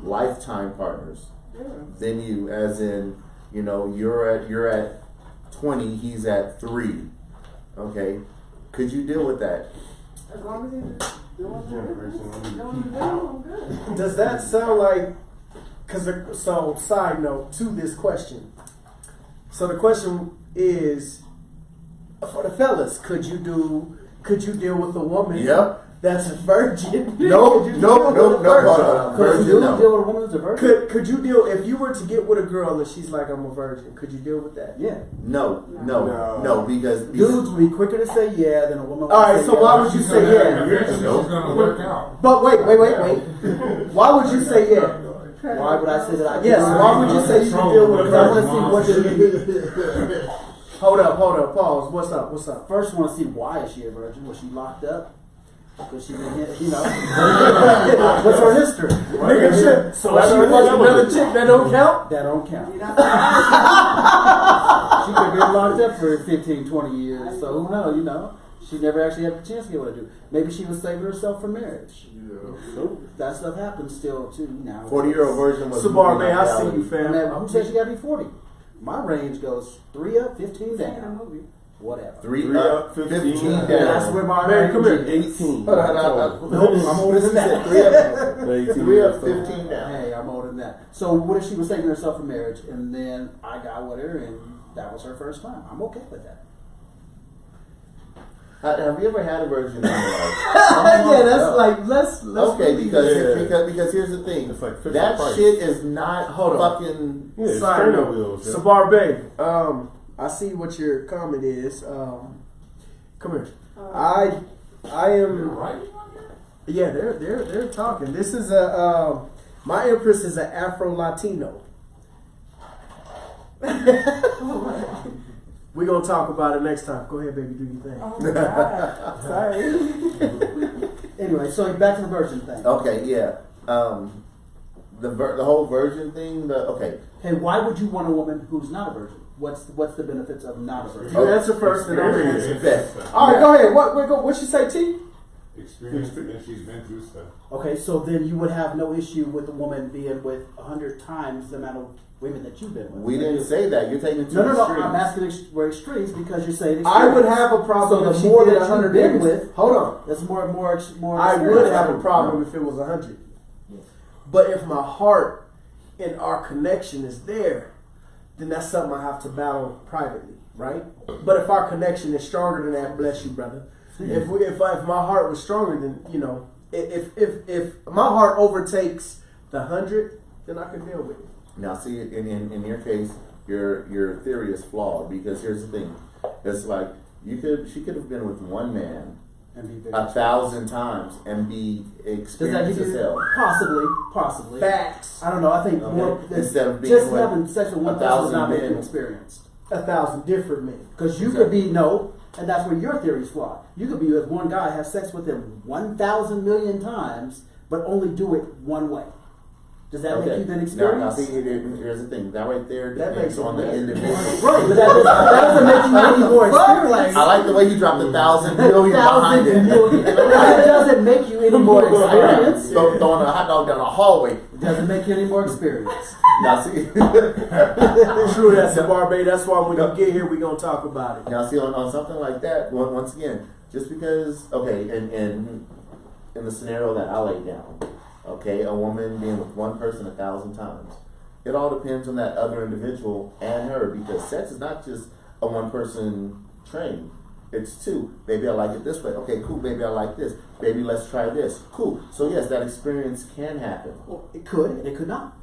Lifetime partners than you, as in, you know, you're at 20, he's at 3. Okay, could you deal with that? As long as he's doing I'm good. Does that sound like? So side note to this question. So the question is, for the fellas, could you deal with a woman? Yep. That's a virgin. No. Hold on. Could you Virgin, no. deal with a woman who's a virgin? Could you deal if you were to get with a girl and she's like, I'm a virgin? Could you deal with that? Yeah. No, because Dudes would be quicker to say yeah than a woman. All right, so why would you say yeah? It's gonna work out. But wait. Why would you say yeah? Why would I say that? I Yes. Why would you say you can deal with a I want virgin? to see what she. Hold up. Pause. What's up? First, I want to see why is she a virgin? Was she locked up? Because she been hit, you know. What's her history? Nigga, shit. So she fucking another chick that don't count? That don't count. She could be locked up for 15, 20 years. So who knows, you know. She never actually had the chance to get what to do. Maybe she was saving herself for marriage. Yeah. That stuff happens still too now. 40-year-old virgin was. Sabar, man, I see you, fam. Who said she got to be 40? My range goes 3 up, 15 down. Whatever. 3 up, 15 down. That's where my Man, come here. 18. Hold on. Nope, I'm older than that. 3 up, 15 down. Hey, I'm older than that. So what if she was saving herself for marriage and then I got with her and that was her first time? I'm okay with that. Have you ever had a virgin in your life? Yeah, that's like let's Okay, because here's the thing. It's like fish that price. shit is not fucking. Yeah, it's Side training note, wheels. Yeah. Sabar Bay, I see what your comment is. Come here. I am. Right? Yeah, they're talking. This is my empress is an Afro Latino. We're gonna talk about it next time. Go ahead, baby, do your thing. Oh my God. Sorry. Anyway, so back to the virgin thing. Okay, yeah. The whole virgin thing. Okay. Hey, why would you want a woman who's not a virgin? What's the benefits of not a virgin? You answer first, then I'll answer. Bet. All right, go ahead. What she say, T? Experience, and she's been through stuff. Okay, so then you would have no issue with a woman being with 100 times the amount of women that you've been with. We didn't say that. You're taking two No. extremes. I'm asking extremes because you're saying I would experience. have a problem So if the she more did that 100 you've been niggas. with, Hold on. that's more. I would have a Yeah. problem if it was 100. But if my heart and our connection is there, then that's something I have to battle privately, right? But if our connection is stronger than that, bless you, brother. If my heart was stronger, then if my heart overtakes the 100, then I can deal with it. Now, see, in your case, your theory is flawed because here's the thing: it's like she could have been with one man And be very 1,000 times and be Does that experienced give as you hell. possibly? Facts. I don't know. I think Okay. more Instead of being just with having sex with one person 1,000 does not make you men. experienced. 1,000 different men. Because you could be and that's where your theory's flawed. You could be with one guy, have sex with him 1,000 million times, but only do it one way. Does that make you then Now, experienced? see, here's the thing. That right there That depends makes it on the bad. individual. Right, but that doesn't make you any more experienced. I like the way you dropped 1,000 million behind it. 1,000 million. That doesn't make you any more experienced. Throwing a hot dog down a hallway. It doesn't make you any more experienced. Now see, True, that's the Barbados. That's why when you get here, we're going to talk about it. now see on something like that. Once again, just because in the scenario that I laid down, okay, a woman being with one person 1,000 times, it all depends on that other individual and her because sex is not just a one person train. It's two. Baby, I like it this way. Okay, cool. Baby, I like this. Baby, let's try this. Cool. So yes, that experience can happen. Well, it could, and it could not.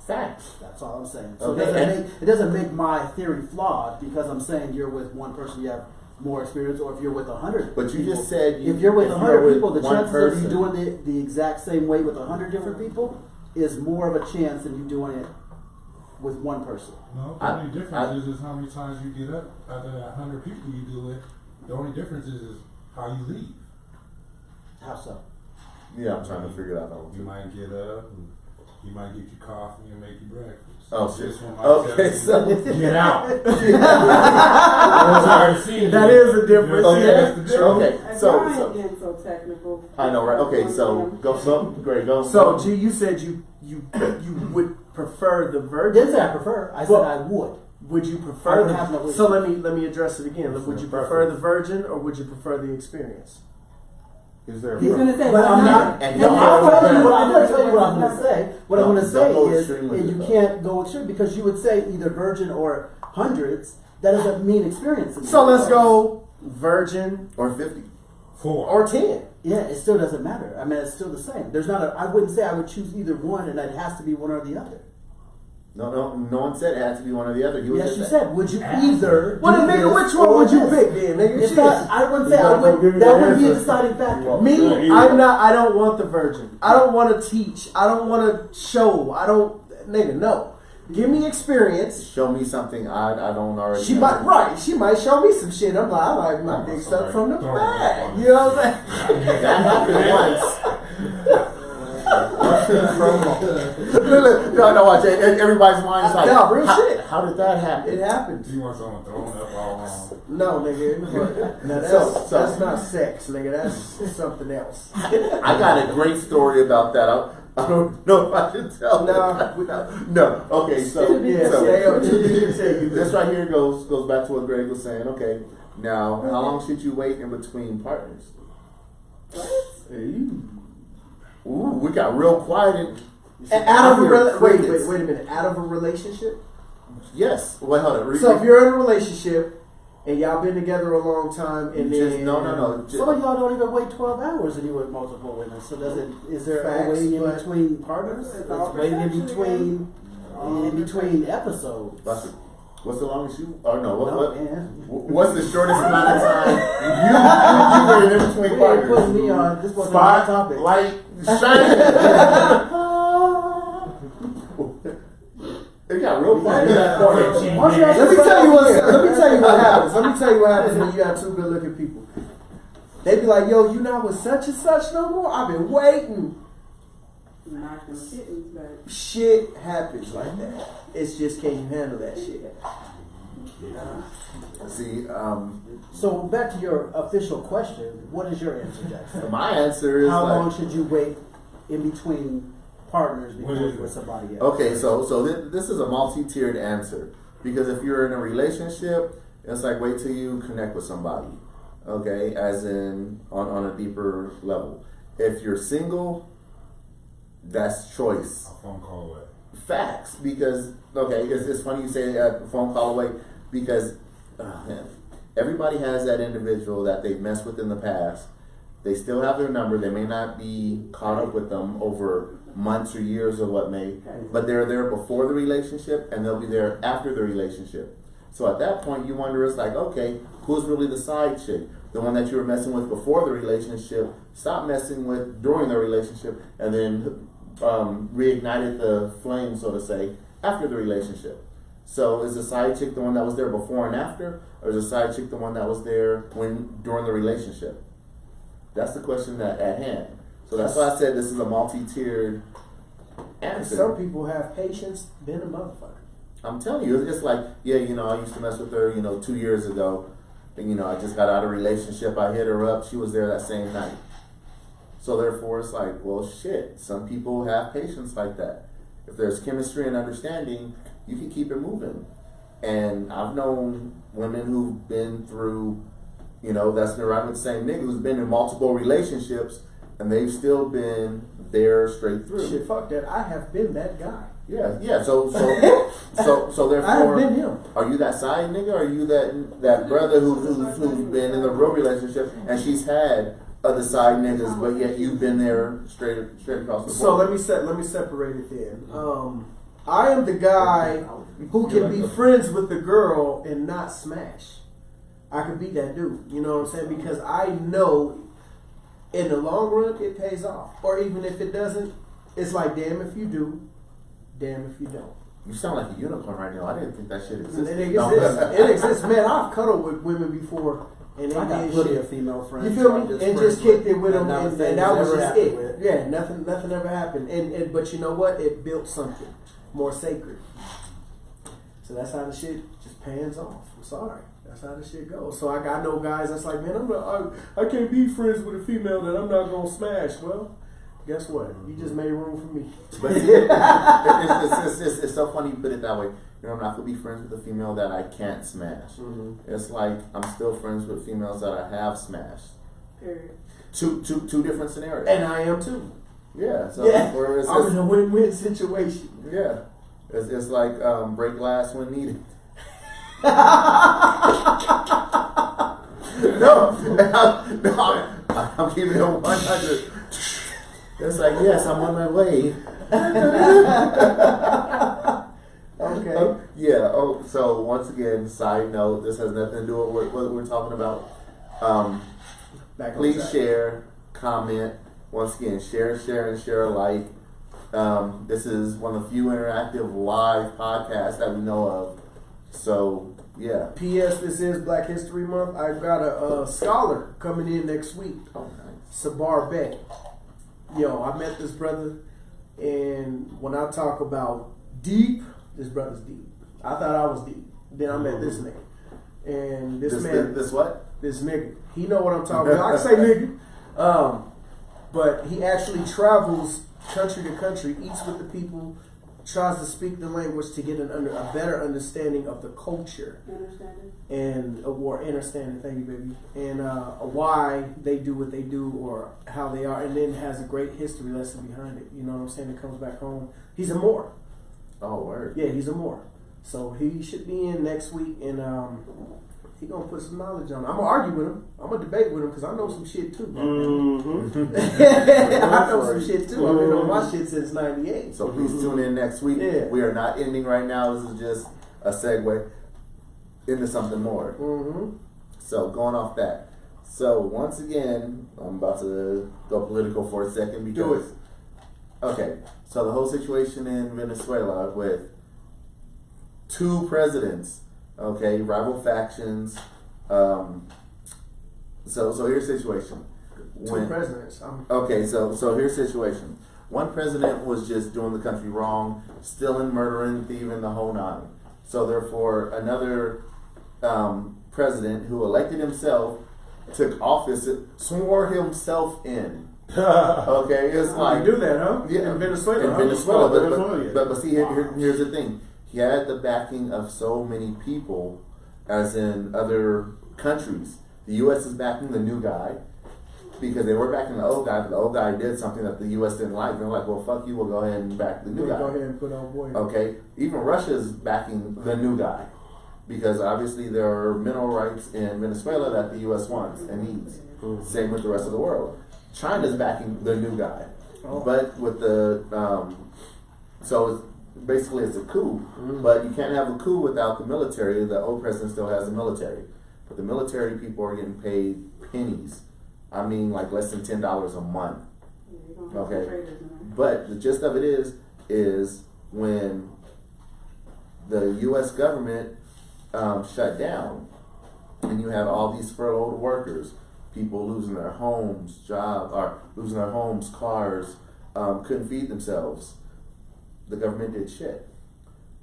Facts. That's all I'm saying. So Okay. it doesn't make my theory flawed because I'm saying you're with one person, you have more experience, or if you're with 100. But you people, just said if you're with if 100 you're with people, the one chances of you person. doing the exact same way with 100 different people is more of a chance than you doing it with one person. No, the only difference is how many times you get up out of that 100 people you do it. The only difference is how you leave. How so? Yeah, I'm trying to figure that out. You might get up, and you might get your coffee and make your breakfast. Oh shit. This one might Okay, tell you, so get out. That is a difference. Okay, And so Brian getting so technical. I know, right? Okay, so Greg, go. So, G, you said you would prefer the I virgin. didn't say I prefer. I said Well, I would. Would you I prefer would have no the? issue. So let me address it again. Would you prefer the virgin or would you prefer the experience? Is there? He's gonna say, But I'm not. And No, you I'm know- telling you what I'm going to tell you what I'm going to say. What I'm going to Don't say go is extreme with you it, though. can't go extreme because you would say either virgin or hundreds. That doesn't mean experience. in So me. let's go virgin Or 50. 4. or 10. Yeah, it still doesn't matter. I mean, it's still the same. There's not a. I wouldn't say I would choose either one, and it has to be one or the other. No one said it had to be one or the other. You Yes, just you said. Would you either? Well, do then, nigga, this which one or would you this? pick then, nigga? It's Shit. not. I wouldn't say. You I gotta would. give me That the would be a answer. deciding factor. Me, I don't want the virgin. I don't want to teach. I don't want to show. I don't, nigga, no. Give me experience. show me something I don't already. She know. might, right? She might show me some shit. I'm like, I like my dick sucked from the back. You know what I'm saying? That happened once. No, watch it. Everybody's mind is like, No, real how, shit. How did that happen? It happened. You want someone throwing up all wrong. No, nigga. No, So- that's not sex, nigga. That's something else. I got a great story about that. I don't know if I should tell. No. Okay, so Yeah, stay up till you say you this right here goes back to what Greg was saying. Okay, now how long should you wait in between partners? Ooh, we got real quiet. Out of a wait Crickets. a minute. Out of a relationship. Yes. Wait, hold on. So if you're in a relationship and y'all been together a long time, and just then no. Just, Some of y'all don't even wait 12 hours and you with multiple women. So is there Facts, a waiting in but- between partners? It's all It's waiting in perception between episodes. what's the longest you? Or no? No, man. What's the shortest amount of time you waited in between You ain't partners? putting me on. This wasn't my Spot, topic. light, shine. It got real quiet in that corner. Why don't you ask Let me me tell you what. about- Let me tell you what happens. Let me tell you what happens when you got two good-looking people. They be like, "Yo, you not with such and such no more. I've been waiting." Knock them kittens back. Shit happens like that. It's just can you handle that shit? See, So back to your official question. What is your answer, Jackson? my answer is How like, long should you wait in between partners before What is you're with it? somebody else? okay, so this is a multi-tiered answer because if you're in a relationship, it's like wait till you connect with somebody, okay, as in on a deeper level. If you're single, that's choice. A phone call away. Facts, because okay, it's funny you say a phone call away because man, everybody has that individual that they've messed with in the past, They still have their number. They may not be caught up with them over months or years or what may, but they're there before the relationship and they'll be there after the relationship. So at that point, you wonder, it's like, okay, who's really the side chick? The one that you were messing with before the relationship, stop messing with during the relationship, and then reignited the flame, so to say, after the relationship. So is the side chick the one that was there before and after, or is the side chick the one that was there during the relationship? That's the question at hand. So that's why I said this is a multi-tiered answer. Some people have patience, then a motherfucker. I'm telling you, it's like, yeah, I used to mess with her, 2 years ago. And, I just got out of a relationship. I hit her up. She was there that same night. So therefore, it's like, well, shit. Some people have patience like that. If there's chemistry and understanding, you can keep it moving. And I've known women who've been through, that's been riding with the same nigga who's been in multiple relationships, and they've still been there straight through. Shit, fuck that. I have been that guy. Yeah. So therefore, I have been him. Are you that side nigga? Or are you that brother who's been in the real relationship and she's had other side niggas, but yet you've been there straight across the board? So let me separate it then. I am the guy who can be friends with the girl and not smash. I could be that dude. You know what I'm saying? Because I know in the long run it pays off. Or even if it doesn't, it's like damn if you do, damn if you don't. You sound like a unicorn right now. I didn't think that shit existed. It exists. It exists. Man, I've cuddled with women before, and they I got did plenty shit. of female friends. You feel me? And just kicked it with them, and that was just it. With. Yeah, nothing ever happened. And but you know what? It built something more sacred. So that's how the shit just pans off. I'm sorry. That's how the shit goes. So I know guys that's like, man, I can't be friends with a female that I'm not gonna smash. Well, guess what? You just made room for me. But it's so funny you put it that way. I'm not gonna be friends with a female that I can't smash. Mm-hmm. It's like I'm still friends with females that I have smashed. Period. Two different scenarios. And I am too. Yeah. So I'm in a win-win situation. Yeah. It's like break glass when needed. No, I'm keeping it 100. It's like, yes, I'm on my way. Okay. Yeah. Oh, so once again, side note, this has nothing to do with what we're talking about. Please share, comment. Once again, share alike. This is one of the few interactive live podcasts that we know of. So, yeah. P.S. This is Black History Month. I've got a scholar coming in next week. Oh, nice. Sabar Beck. Yo, I met this brother, and when I talk about deep, this brother's deep. I thought I was deep. Then I met this nigga. And this man... This what? This nigga. He know what I'm talking about. I can say nigga. But he actually travels country to country, eats with the people, tries to speak the language to get a better understanding of the culture. Understanding, thank you, baby. And why they do what they do or how they are, and then has a great history lesson behind it. You know what I'm saying? It comes back home. He's a Moor. Oh, word. Yeah, he's a Moor. So he should be in next week, and he gonna put some knowledge on it. I'm gonna argue with him. I'm gonna debate with him because I know some shit too. Mm-hmm. I know some shit too. I've been on my shit since '98. So please tune in next week. Yeah. We are not ending right now. This is just a segue into something more. Mm-hmm. So going off that. So once again, I'm about to go political for a second because okay. So the whole situation in Venezuela with two presidents. Okay, rival factions. So here's the situation. Two presidents. Okay, so here's the situation. One president was just doing the country wrong, stealing, murdering, thieving, the whole nine. So therefore, another president who elected himself, took office, swore himself in. Okay, it's like you do that, huh? Yeah, in Venezuela. In Venezuela, but see, here's the thing. He had the backing of so many people, as in other countries. The U.S. is backing the new guy because they were backing the old guy, but the old guy did something that the U.S. didn't like. They're like, well, fuck you, we'll go ahead and back the new guy. Go ahead and put on boy. Okay, even Russia's backing the new guy because obviously there are mineral rights in Venezuela that the U.S. wants and needs. Same with the rest of the world. China's backing the new guy, but with the so it's a coup. But you can't have a coup without the military. The old president still has the military, but the military people are getting paid pennies. I mean, like less than $10 a month. Okay, but the gist of it is when the U.S. government shut down, and you had all these furloughed workers, people losing their homes, cars, couldn't feed themselves. The government did shit,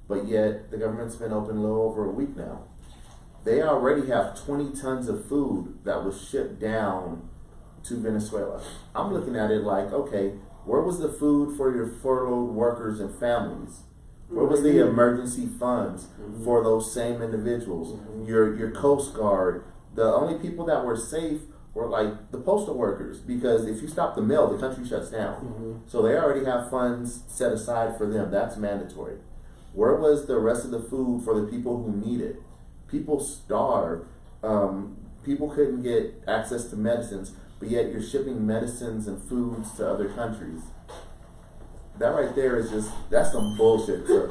but yet the government's been open a little over a week now. They already have 20 tons of food that was shipped down to Venezuela. I'm looking at it like, okay, where was the food for your furloughed workers and families? Where was the emergency funds for those same individuals? Your Coast Guard. The only people that were safe were like the postal workers, because if you stop the mail, the country shuts down. So they already have funds set aside for them. That's mandatory. Where was the rest of the food for the people who need it? People starved. People couldn't get access to medicines, but yet you're shipping medicines and foods to other countries. That right there is that's some bullshit. That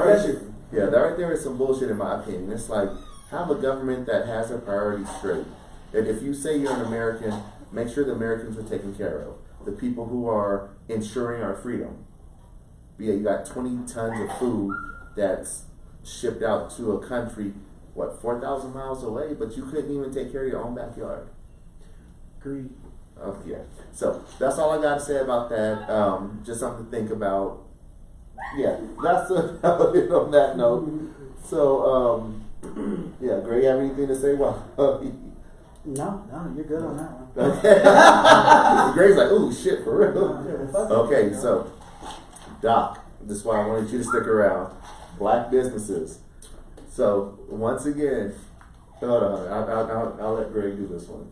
right there is some bullshit in my opinion. It's like, have a government that has their priorities straight. And if you say you're an American, make sure the Americans are taken care of. The people who are ensuring our freedom. But yeah, you got 20 tons of food that's shipped out to a country, 4,000 miles away, but you couldn't even take care of your own backyard. Agreed. Yeah. So that's all I got to say about that. Just something to think about. Yeah, that's about it on that note. So, yeah, Gray, you have anything to say? No, you're good on that one. Okay. Gray's like, ooh, shit, for real. Okay, so, Doc, this is why I wanted you to stick around. Black businesses. So, once again, hold on, I'll let Gray do this one.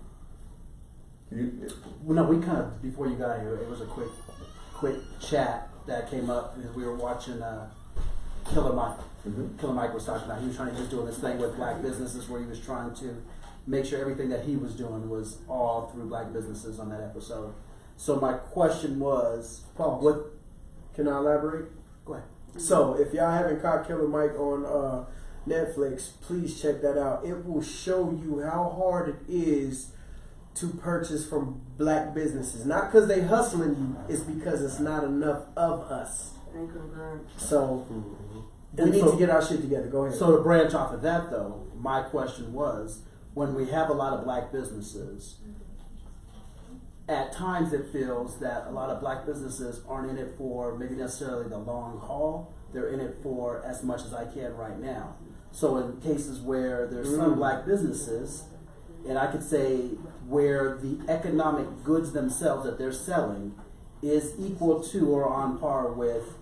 No, we kind of, before you got here, it was a quick chat that came up as we were watching Killer Mike. Killer Mike was talking about, he was doing this thing with black businesses where he was trying to make sure everything that he was doing was all through black businesses on that episode. So my question was, Paul, can I elaborate? Go ahead. So if y'all haven't caught Killer Mike on Netflix, please check that out. It will show you how hard it is to purchase from black businesses. Not because they hustling you, it's because it's not enough of us. So we need to get our shit together. Go ahead. So to branch off of that though, my question was, when we have a lot of black businesses, at times it feels that a lot of black businesses aren't in it for maybe necessarily the long haul. They're in it for as much as I can right now. So in cases where there's some black businesses, and I could say where the economic goods themselves that they're selling is equal to or on par with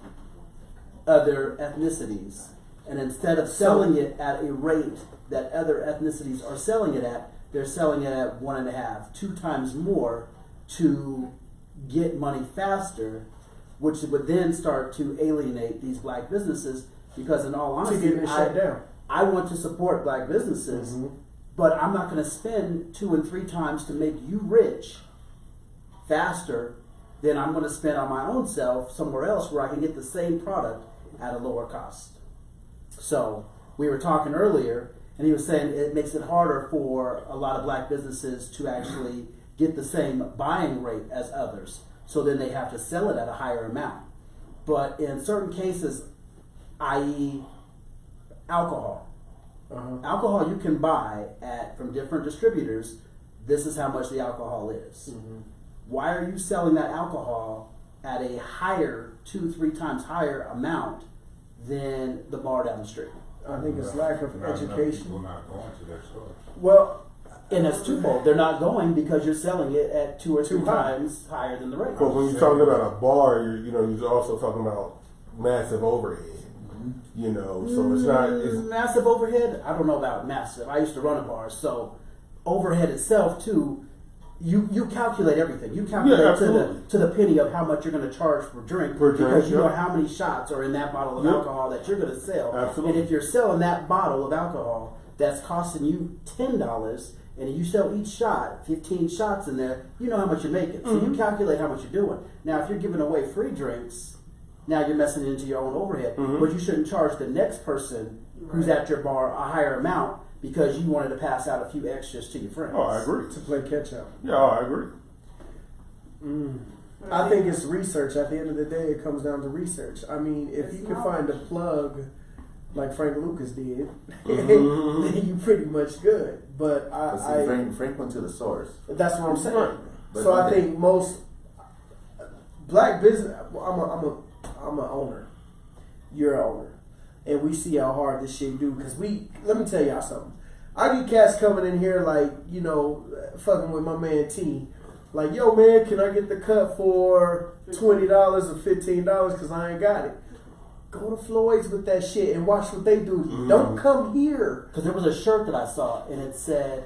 other ethnicities. And instead of selling it at a rate that other ethnicities are selling it at, they're selling it at 1.5, 2 times more to get money faster, which would then start to alienate these black businesses, because in all honesty, I want to support black businesses, but I'm not going to spend 2 and 3 times to make you rich faster than I'm going to spend on my own self somewhere else where I can get the same product at a lower cost. So we were talking earlier, and he was saying it makes it harder for a lot of black businesses to actually get the same buying rate as others. So then they have to sell it at a higher amount. But in certain cases, i.e. alcohol, alcohol you can buy from different distributors. This is how much the alcohol is. Why are you selling that alcohol at a higher, 2-3 times higher amount than the bar down the street? I think it's lack of education. People not going to their store. Well, and that's twofold. They're not going because you're selling it at 2 or 3 times higher than the rate. But when you're talking about a bar, you're also talking about massive overhead. You know, so it's not massive overhead. I don't know about massive. I used to run a bar, so overhead itself too. You calculate everything. You calculate to the penny of how much you're going to charge per drink because you know how many shots are in that bottle of alcohol that you're going to sell. Absolutely. And if you're selling that bottle of alcohol that's costing you $10, and you sell each shot, 15 shots in there, you know how much you're making. So you calculate how much you're doing. Now, if you're giving away free drinks, now you're messing into your own overhead. But you shouldn't charge the next person who's at your bar a higher amount because you wanted to pass out a few extras to your friends. Oh, I agree. To play catch up. Yeah, I agree. I think it's research. At the end of the day, it comes down to research. I mean, if you can find a plug like Frank Lucas did, then you pretty much good. But Frank went to the source. That's what I'm saying. Right. So I think most black business. I'm an owner. You're an owner, and we see how hard this shit do. Because let me tell y'all something. I get cats coming in here like, you know, fucking with my man T. Like, yo, man, can I get the cut for $20 or $15 because I ain't got it? Go to Floyd's with that shit and watch what they do. Don't come here. Because there was a shirt that I saw, and it said,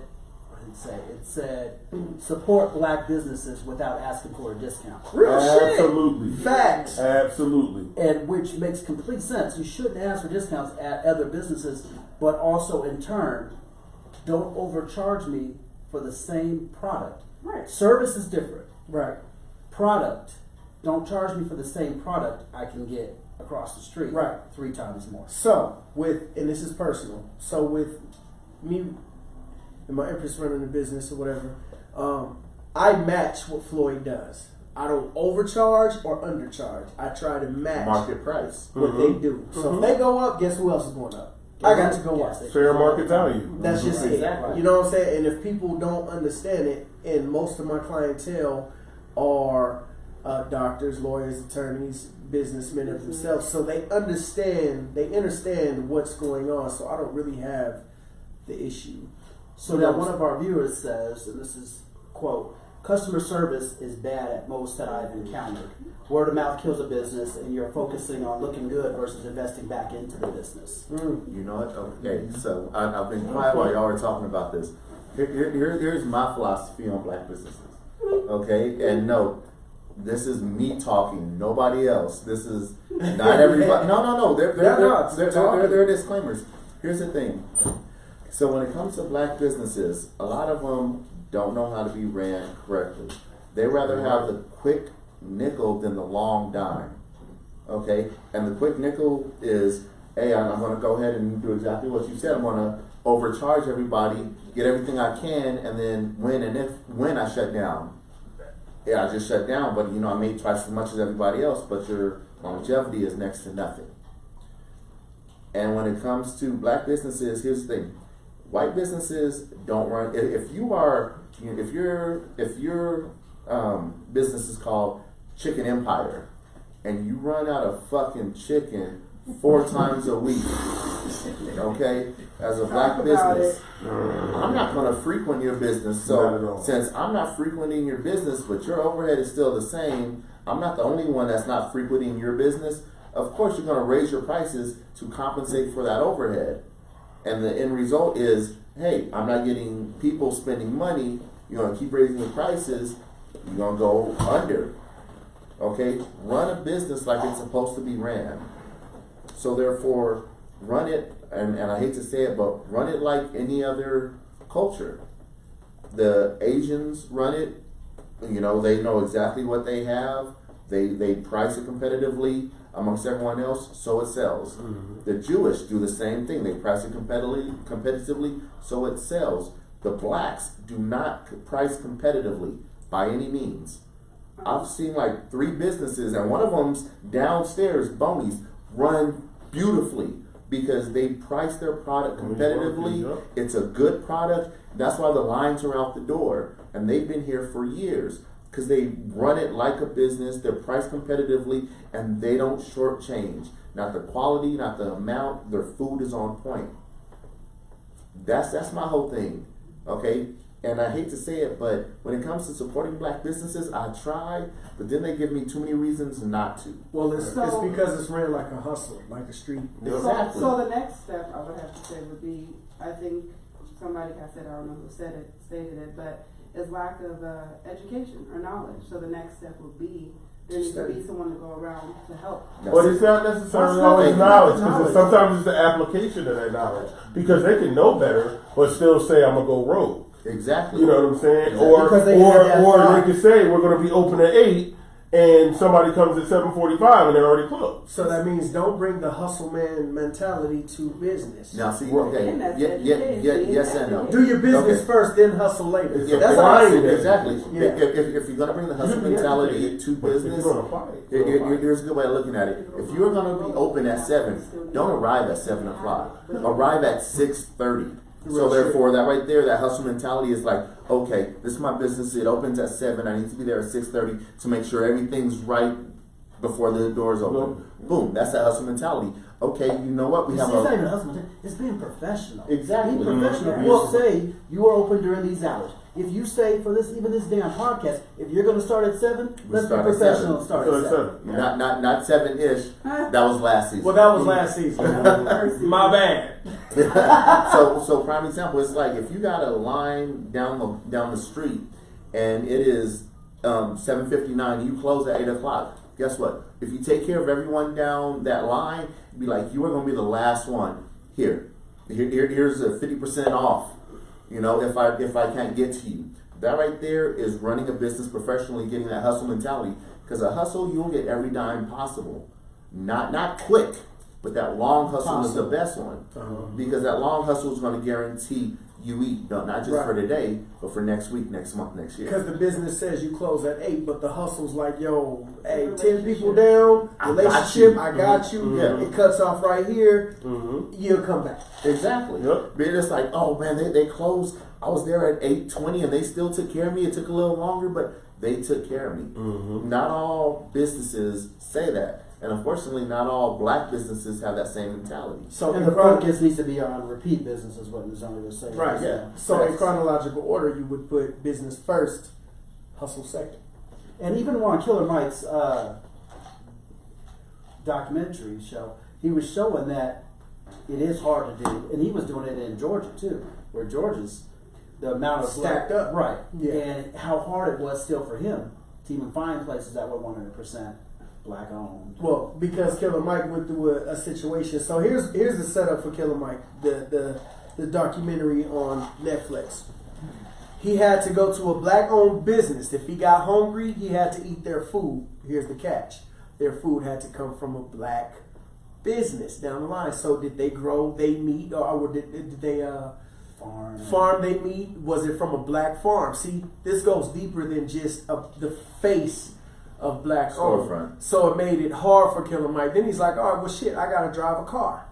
what did it say? It said, support black businesses without asking for a discount. Real shit. Absolutely. Facts. Absolutely. And which makes complete sense. You shouldn't ask for discounts at other businesses, but also in turn, don't overcharge me for the same product. Right. Service is different. Right. Product, don't charge me for the same product I can get across the street. Right. 3 times more. So, and this is personal, so with me and my interest running the business or whatever, I match what Floyd does. I don't overcharge or undercharge. I try to match Market price. what they do. So if they go up, guess who else is going up? I got to go up. Fair market value. That's just it. You know what I'm saying? And if people don't understand it, and most of my clientele are doctors, lawyers, attorneys, businessmen of themselves, so they understand what's going on. So I don't really have the issue. So now one of our viewers says, and this is quote, customer service is bad at most that I've encountered. Word of mouth kills a business, and you're focusing on looking good versus investing back into the business. You know what? Okay, so I've been quiet while y'all were talking about this. Here's my philosophy on black businesses. Okay, and no, this is me talking, nobody else. This is not everybody. No. There are disclaimers. Here's the thing. So when it comes to black businesses, a lot of them don't know how to be ran correctly. They rather have the quick nickel than the long dime. Okay? And the quick nickel is, hey, I'm going to go ahead and do exactly what you said. I'm going to overcharge everybody, get everything I can, and then when I shut down. Yeah, I just shut down, but I made twice as much as everybody else, but your longevity is next to nothing. And when it comes to black businesses, here's the thing. White businesses don't run. If your business is called Chicken Empire, and you run out of fucking chicken 4 times a week, okay, as a black business, I'm not going to frequent your business. So since I'm not frequenting your business, but your overhead is still the same, I'm not the only one that's not frequenting your business. Of course, you're going to raise your prices to compensate for that overhead. And the end result is, hey, I'm not getting people spending money. You're going to keep raising the prices. You're going to go under. Okay? Run a business like it's supposed to be ran. So therefore, run it, and I hate to say it, but run it like any other culture. The Asians run it. They know exactly what they have. They price it competitively amongst everyone else, so it sells. The Jewish do the same thing. They price it competitively, so it sells. The blacks do not price competitively by any means. I've seen like 3 businesses, and one of them's downstairs, Boney's, run beautifully because they price their product competitively. It's a good product. That's why the lines are out the door, and they've been here for years. Because they run it like a business, they're priced competitively, and they don't shortchange. Not the quality, not the amount, their food is on point. That's my whole thing, okay? And I hate to say it, but when it comes to supporting black businesses, I try, but then they give me too many reasons not to. Well, it's because it's ran like a hustle, like a street. Exactly. So the next step I would have to say would be, I think somebody I said, I don't know who stated it, but is lack of education or knowledge. So the next step would be there needs to be someone to go around to help. But it's not necessarily always knowledge, because sometimes it's the application of that knowledge. Because they can know better, but still say, I'm going to go rogue. Exactly. You know what I'm saying? Exactly. Because they have that Or thought. they could say we're going to be open at 8, and somebody comes at 7:45 and they're already closed. So that means don't bring the hustle man mentality to business. Now, see, Well, okay, and that's yes and no. Do your business Okay. first, then hustle later. Yeah, That's how I see blind. it. exactly. Yeah. If you're gonna bring the hustle mentality to business, You're gonna apply it. here's a good way of looking at it. If you're gonna be open at 7, don't arrive at 7 o'clock. Arrive at 6:30. So therefore, that right there, that hustle mentality is like, okay, this is my business. It opens at 7. I need to be there at 6:30 to make sure everything's right before the doors open. Boom. That's that hustle mentality. Okay, you know what? We You have see, it's not even hustle. It's being professional. Exactly. Being professional. Mhm. We'll say you are open during these hours. If you say for this, even this damn podcast, if you're going to start at 7, We let's be start at professional 7. and start So at it's 7. Not 7-ish. That was last season. Well, that was last season. My bad. So prime example, it's like if you got a line down the street and it is 7:59, you close at 8 o'clock. Guess what? If you take care of everyone down that line, be like, you are going to be the last one. Here's a 50% off. You know, if I can't get to you, that right there is running a business professionally, getting that hustle mentality. Because a hustle, you'll get every dime possible. Not quick, but that long hustle is the best one. Because that long hustle is going to guarantee you eat, not just for today, but for next week, next month, next year. Because the business says you close at 8, but the hustle's like, yo, hey, 10 people down, relationship, I got you. Yeah. It cuts off right here. Mm-hmm. You'll come back. Exactly. Yep. But it's like, oh man, they closed. I was there at 8:20 and they still took care of me. It took a little longer, but they took care of me. Mm-hmm. Not all businesses say that. And unfortunately, not all black businesses have that same mentality. So And in the chron- focus needs to be on repeat business, is what Nizami was saying. Right. Yeah. So in Yes. chronological order, you would put business first, hustle second. And even on Killer Mike's documentary show, he was showing that it is hard to do, and he was doing it in Georgia too, where Georgia's the amount of Stacked up. right, Yeah. and how hard it was still for him to even find places that were 100% black owned. Well, because Killer Mike went through a situation. So here's the setup for Killer Mike, the documentary on Netflix. He had to go to a black-owned business. If he got hungry, he had to eat their food. Here's the catch: their food had to come from a black business down the line. So did they grow their meat, or did they farm their meat? Was it from a black farm? See, this goes deeper than just the face of black owned. Storefront. So it made it hard for Killer Mike. Then he's like, all right, well shit, I gotta drive a car.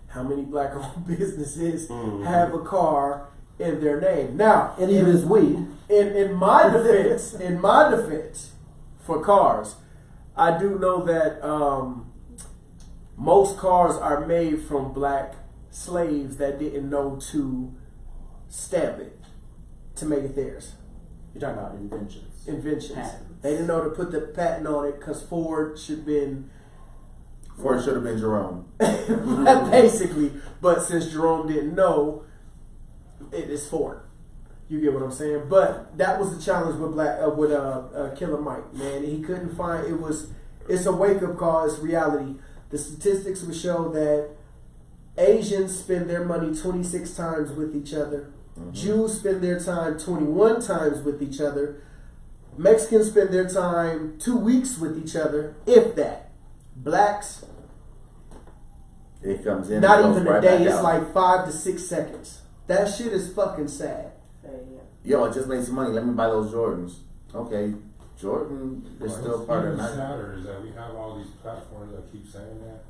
How many black owned businesses have a car in their name? Now, And even his weed. in my defense, for cars, I do know that most cars are made from black slaves that didn't know to stamp it to make it theirs. You're talking about inventions. Patents. They didn't know to put the patent on it because Ford should have been Or it should have been Jerome. basically. But since Jerome didn't know, it is Ford. You get what I'm saying? But that was the challenge with Killer Mike. Man, he couldn't find. It's a wake up call. It's reality. The statistics would show that Asians spend their money 26 times with each other. Jews spend their time 21 times with each other. Mexicans spend their time 2 weeks with each other, if that. Blacks, It comes in. not and goes even a right day. back It's out. like 5 to 6 seconds. That shit is fucking sad. Yo, I just made some money. Let me buy those Jordans. Okay, Jordan is still part of What's it. even sadder is that we have all these platforms that keep saying that,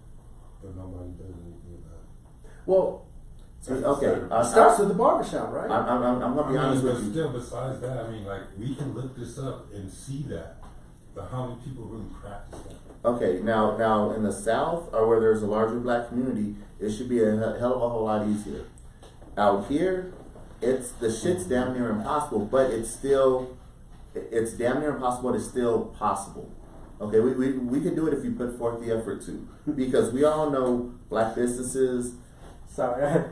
but nobody does anything about it. Well, See, okay, it starts with the barbershop, right? I'm gonna be honest but with you. still, besides that, I mean, like, we can look this up and see that, but how many people really practice that? Okay, now in the South, or where there's a larger black community, it should be a hell of a whole lot easier. Out here, the shit's damn near impossible, but it's damn near impossible, but it's still possible. Okay, we could do it if you put forth the effort to, because we all know black businesses. Sorry, I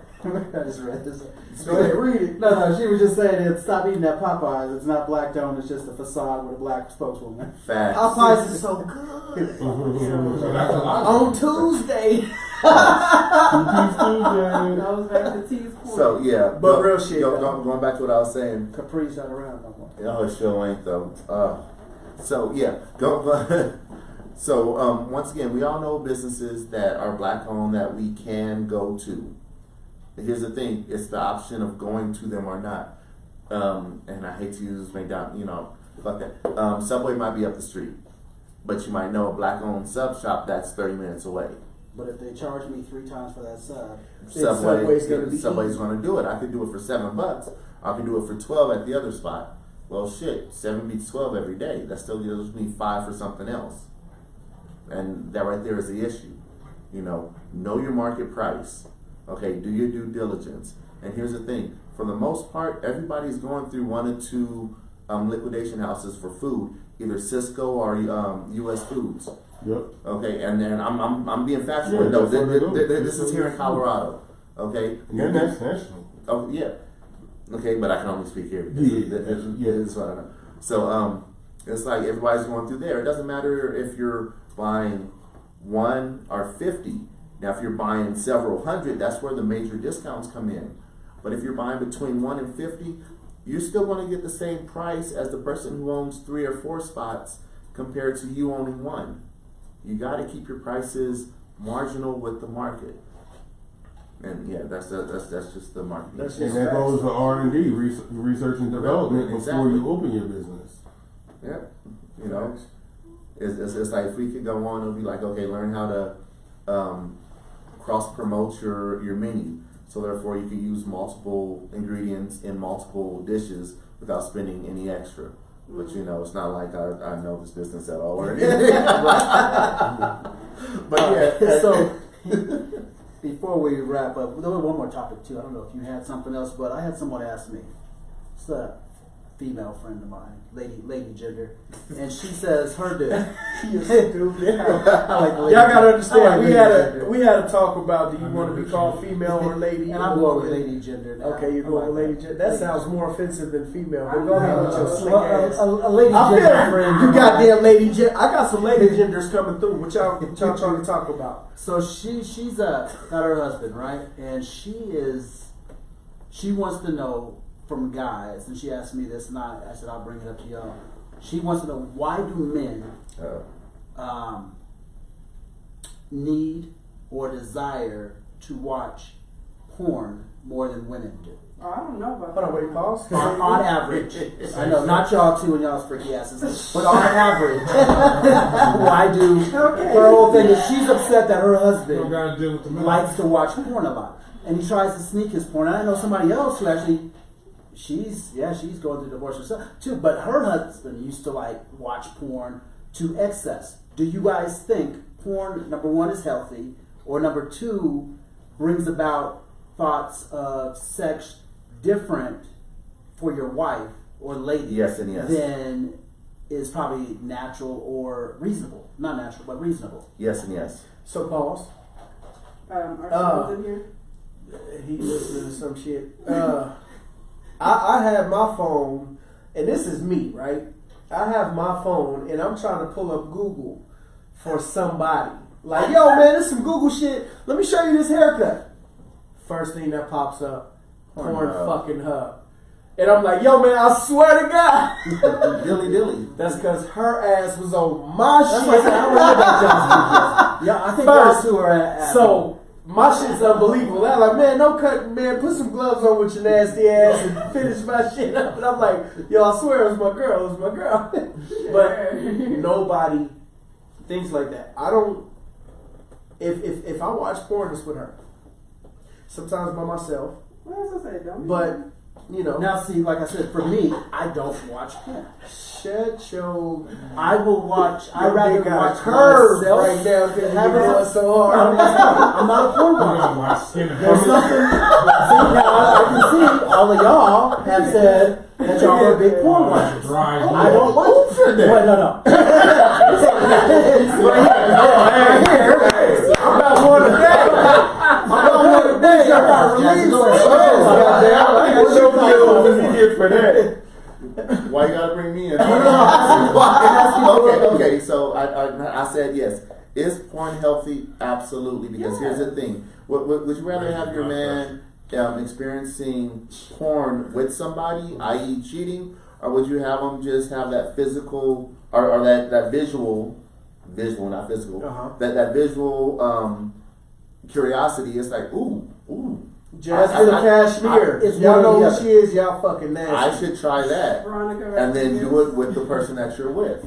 just read this. Go ahead, read it. No, she was just saying that stop eating that Popeyes. It's not black owned. It's just a facade with a black spokeswoman. Facts. Popeyes is so good. So that's a lot. On Tuesday. Goes back to T's point. So yeah, But real shit, Going back to what I was saying. Capri's not around no more. Oh, it sure ain't though. So yeah, go. So once again, we all know businesses that are black owned that we can go to. Here's the thing: it's the option of going to them or not. And I hate to use McDonald's. You know, fuck that. Subway might be up the street, but you might know a black owned sub shop that's 30 minutes away. But if they charge me 3 times for that sub, Subway's going to do it. I could do it for $7. I could do it for 12 at the other spot. Well, shit, 7 beats 12 every day. That still gives me 5 for something else. And that right there is the issue. You know your market price. Okay, do your due diligence. And here's the thing: for the most part, everybody's going through 1 or 2 liquidation houses for food, either Cisco or U.S. Foods. Yep. Okay, and then I'm being factual. No, this is here in Colorado. Okay, And that's national. oh yeah. Okay, but I can only speak here because this is what I know. So it's like everybody's going through there. It doesn't matter if you're buying 1 or 50. Now, if you're buying several hundred, that's where the major discounts come in. But if you're buying between 1 and 50, you're still going to get the same price as the person who owns 3 or 4 spots compared to you owning 1. You got to keep your prices marginal with the market. And yeah, that's just the market. And that goes for R&D, research and development, before you open your business. Yeah, you know, it's like if we could go on and be like, okay, learn how to cross promote your menu, so therefore you can use multiple ingredients in multiple dishes without spending any extra. But you know, it's not like I know this business at all or anything. But yeah, so before we wrap up, there was one more topic too. I don't know if you had something else, but I had someone ask me. It's a female friend of mine, lady gender, and she says her dude. You're stupid. I like the lady Y'all gotta gender. understand. I like We had a talk about, do you want to be called female or lady? and I'm going with lady gender now. Okay, you're I going with like lady gender. That sounds more offensive than female. But go ahead with your slick Well, ass. a lady I gender feel friend. you of goddamn mine. lady gender. I got some lady genders coming through. What y'all trying to talk about? So she's got her husband, right? And she wants to know from guys, and she asked me this, and I said I'll bring it up to y'all. She wants to know, why do men need or desire to watch porn more than women do? Oh, I don't know about Hold on, that. wait, pause. On average, I know not y'all two and y'all's freaky asses, but on average, why do? Her whole thing is she's upset that her husband likes to watch porn a lot, and he tries to sneak his porn. And I know somebody else who actually, she's going through divorce herself too, but her husband used to like watch porn to excess. Do you guys think porn, number 1, is healthy, or number 2, brings about thoughts of sex different for your wife or lady? Yes and yes. Than is probably natural or reasonable. Not natural, but reasonable. Yes and yes. So pause. Are she in here? He listening to some shit. I have my phone, and this is me, right? I have my phone, and I'm trying to pull up Google for somebody. Like, yo, man, this some Google shit. Let me show you this haircut. First thing that pops up, porn fucking hub. And I'm like, yo, man, I swear to God. Dilly. That's because her ass was on my That's shit. why I said I don't know about y'all's. Yeah, I think y'all two are at So, my shit's unbelievable. I'm like, man, don't cut, man. Put some gloves on with your nasty ass and finish my shit up. And I'm like, yo, I swear it was my girl. It was my girl. But nobody thinks like that. I don't. If I watch porn, it's with her. Sometimes by myself. What else I say? Don't But you know. Now, see, like I said, for me, I don't watch porn. Shut your. I will watch. I'd rather watch curve myself. right now because have you're it- going so hard. I'm not a porn watcher. There's something. See, now I can see all of y'all have said that y'all are big porn watchers. I don't watch. Wait, no. Right here. I'm not one of that. I'm not one of that. I got released. What does he get for that? Why you gotta bring me in? Okay, so I said yes. Is porn healthy? Absolutely. Because here's the thing: would you rather have your man experiencing porn with somebody, i.e., cheating, or would you have him just have that physical or that visual, not physical, that visual curiosity? It's like, ooh. Jasmine Cashmere. Y'all know who she is. Y'all fucking nasty. I should try that, Veronica and then Rodriguez. do it with the person that you're with.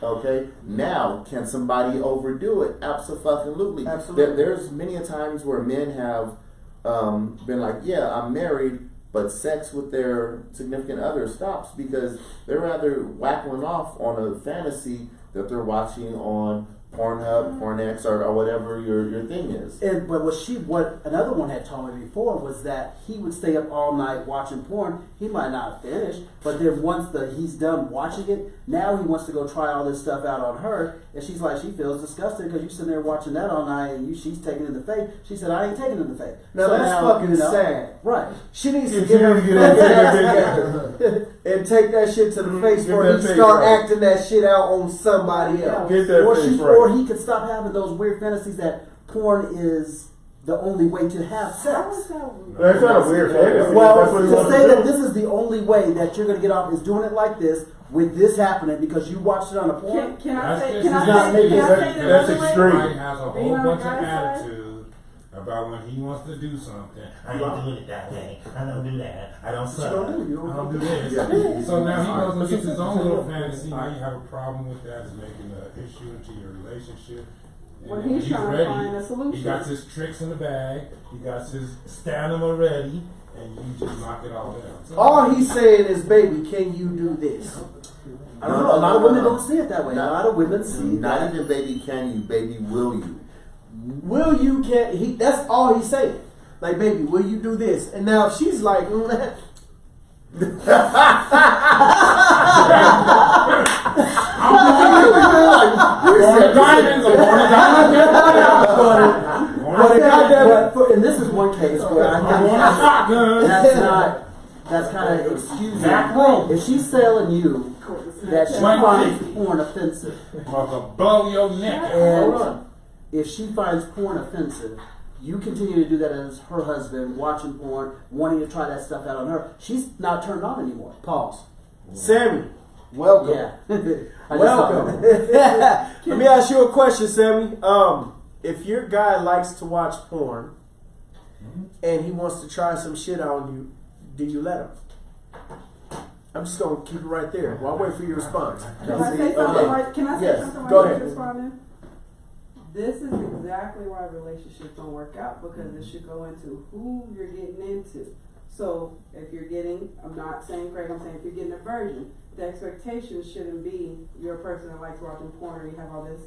Okay. Now, can somebody overdo it? Absolutely. There's many a times where men have been like, yeah, I'm married, but sex with their significant other stops because they're rather whacking off on a fantasy that they're watching on Pornhub, Pornex, or whatever your thing is. And but what another one had told me before was that he would stay up all night watching porn. He might not finish, but then once he's done watching it, now he wants to go try all this stuff out on her, and she's like, she feels disgusted because you sitting there watching that all night, and she's taking it in the face. She said, I ain't taking it in the face. Now So that's fucking sad. Right. She needs to get her ass together and take that shit to the face before he start acting that shit out on somebody else. Get that Or face right. or he could stop having those weird fantasies that porn is the only way to have sex. That's not a weird fantasy. Well, That's what he to wants say to that do. this is the only way that you're going to get off is doing it like this, with this happening because you watched it on a porn. Can I That's say? just Can not I say? making Can I sense. say it That's another way? extreme. Mike has a Being whole on bunch the of guy's side? attitude about when he wants to do something. I don't do it that way. I don't do that. I don't suck. I don't do this. Yeah. So now he goes and gets his own little fantasy. Now you have a problem with that. It's making an issue into your relationship. When And he's trying to find a solution. He got his tricks in the bag. He got his stamina ready, and you just knock it all down. All he's saying is, baby, can you do this? I don't know. A lot of women don't see it that way. A lot of women see Not that. even baby can you, baby will you. Will you can he? That's all he's saying. Like, baby, will you do this? And now she's like, And this is one case where I think that's kind of excusing. If she's telling you that she finds porn offensive, Blow your neck. and if she finds porn offensive, you continue to do that as her husband, watching porn, wanting to try that stuff out on her. She's not turned on anymore. pause. Sammy, welcome. Yeah. Welcome. Let me ask you a question, Sammy. If your guy likes to watch porn and he wants to try some shit on you, do you let him? I'm just gonna keep it right there. While I wait for your response. Can I say something? Right? Can I say Yes, something? go Right ahead. responding? This is exactly why relationships don't work out, because it should go into who you're getting into. So if you're getting, I'm not saying Craig, I'm saying if you're getting a virgin, the expectation shouldn't be you're a person that likes watching porn or you have all this,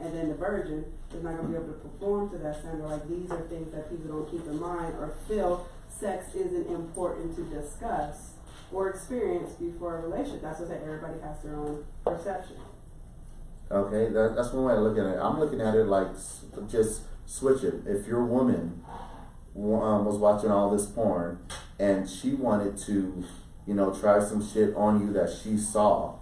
and then the virgin is not going to be able to perform to that standard. Like, these are things that people don't keep in mind or feel sex isn't important to discuss or experience before a relationship. That's what I say, everybody has their own perception. Okay, that's one way of looking at it. I'm looking at it like just switch it. If your woman was watching all this porn and she wanted to, try some shit on you that she saw,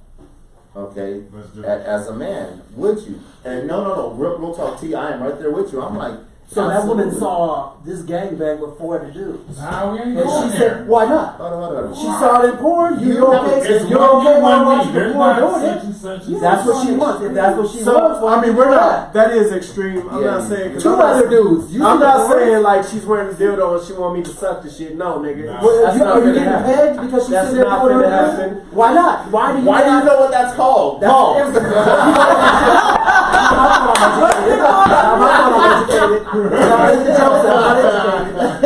okay, Let's do it. as a man, would you? And no, real talk T, I am right there with you. I'm like, So that woman absolutely. saw this gangbang with 4 other dudes. How we ain't And going she there. said, why not? Hold on. She saw it in porn. You You're have a- okay. It's You're one okay you, while one me. watching the There's porn not doing such it. and such and That's such. what she wants. If that's what she So, wants, I mean, we're not, that is extreme. I'm Yeah, not saying, 'cause 2 I'm not- other dudes. You I'm see not the porn? saying like she's wearing a dildo and she want me to suck the shit. No, nigga. Nah. That's not Are you gonna getting happen. pegged because she's That's sitting there not doing gonna her happen. thing? Why not? Why do you Why do you not? know what that's called? That's Pause.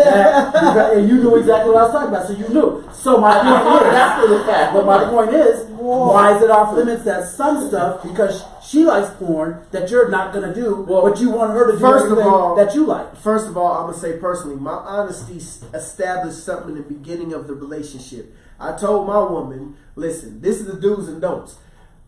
And you knew exactly what I was talking about, so you knew. So my point is, That's the fact. but my point is, why is it off limits that some stuff, because she likes porn, that you're not gonna do, but you want her to do First of everything all- that you like? First of all, I'm gonna say personally, my honesty established something in the beginning of the relationship. I told my woman, listen, this is the do's and don'ts.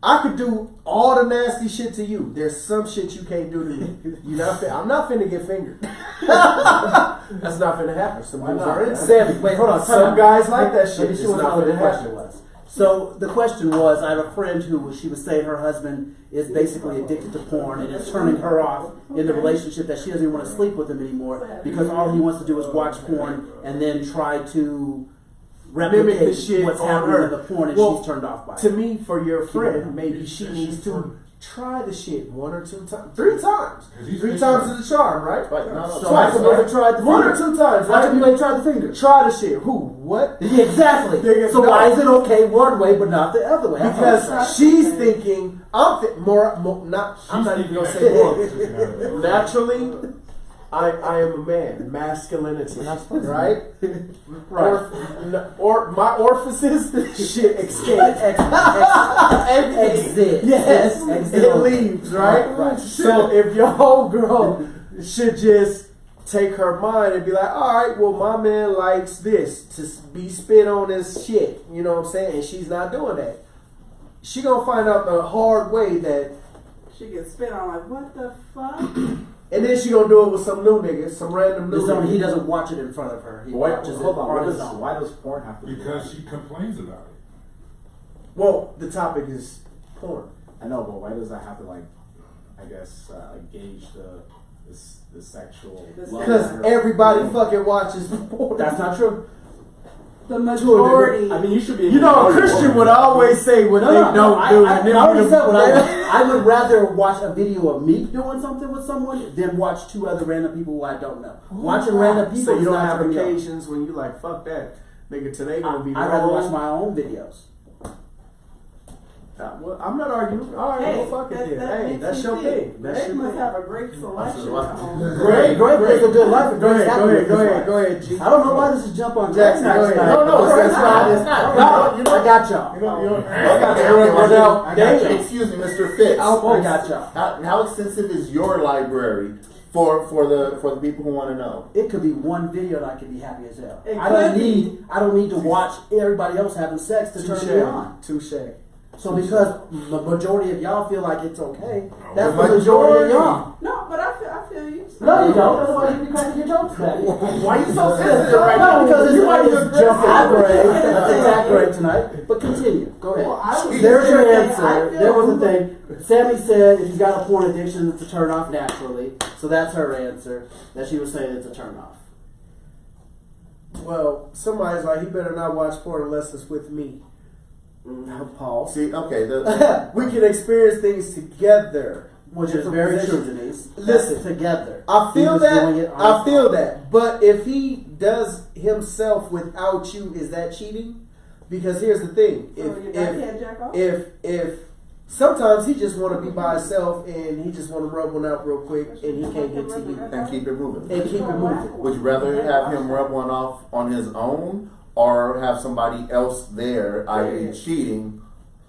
I could do all the nasty shit to you. There's some shit you can't do to me. I'm not finna get fingered. That's not finna happen. Some dudes are into that. Sammy, wait, hold on. Some guys like that shit. Maybe It's she wasn't not know what the finna question happen. was. So the question was, I have a friend who she was saying her husband is basically addicted to porn and it's turning her off in the relationship, that she doesn't even want to sleep with him anymore because all he wants to do is watch porn and then try to replicate the shit what's on happening her. in the porn, and Well, she's turned off by it. To me, for your friend, maybe she needs to try the shit 1 or 2 times, 3 times. 3 times is the charm, right? Right, no, So Twice, I right? tried the 1 or finger. 2 times, How come you right? ain't tried the finger? Try the shit. Who? What? Exactly. So No. why is it okay one way but not the other way? Because she's thinking, I'm not even gonna say more. Naturally, I am a man, masculinity, right? Right. Or my orifices, shit escape. Exit. Yes, Exit. it leaves, right? Right. So if your whole girl should just take her mind and be like, all right, well, my man likes this, to be spit on his shit, you know what I'm saying? And she's not doing that. She gonna find out the hard way that, She gets spit on like, what the fuck? and then she gonna do it with some new nigga, some random new This time he nigga. doesn't watch it in front of her. He Wait, watches it hold on. on his own. Why does porn have to be? Because she complains about it. Well, the topic is porn. I know, but why does that have to gauge the sexual? Because love Because in her? everybody fucking watches porn. That's not true. the majority. I mean, you should be. You know, a Christian would always say what they don't do. I and then already when said what the- I would rather watch a video of me doing something with someone than watch 2 other random people who I don't know. Watching random people So you is don't not have turning me on. occasions when you like, fuck that. Nigga, today gonna be I'd rather wrong. watch my own videos. Well, I'm not arguing. All right, well, fuck it then. Hey, makes that's me your think. thing. That's They your must thing. have a great selection. Great, Greg lives a good life. and Go Greg's ahead, happy go with ahead, his go ahead, life. go ahead, G. I don't know why this is jump on Jackson, Jackson. go ahead. No, it's not. It's not. No, I got y'all. Excuse me, Mr. Fitz. I got y'all. How extensive is your library for the people who want to know? It could be one video and I could be happy as hell. It I don't could be. need to watch everybody else having sex to turn me on. Touche. So because the majority of y'all feel like it's okay, that's The the majority of y'all. No, but I feel you. No, you don't. Otherwise, you'd be cracking your jokes back. Why are you so sensitive right No, now? because You it's might like just it's just attack Greg tonight. But continue. Go ahead. Well, I was There's your saying, answer. I feel- There was a thing. Sammy said if he's got a porn addiction, it's a turn off naturally. So that's her answer. That she was saying it's a turn off. Well, somebody's like, he better not watch porn unless it's with me. Paul. See, okay, We can experience things together. Which is very true, Denise. Listen, Together. I He feel was that. doing it on I his feel own. that. But if he does himself without you, is that cheating? Because here's the thing: So your daddy had jack off? if sometimes he just want to be by himself and he just want to rub one out real quick and he can't get to you and keep it moving. and keep it moving. Would you rather have him rub one off on his own or have somebody else there, i.e. cheating?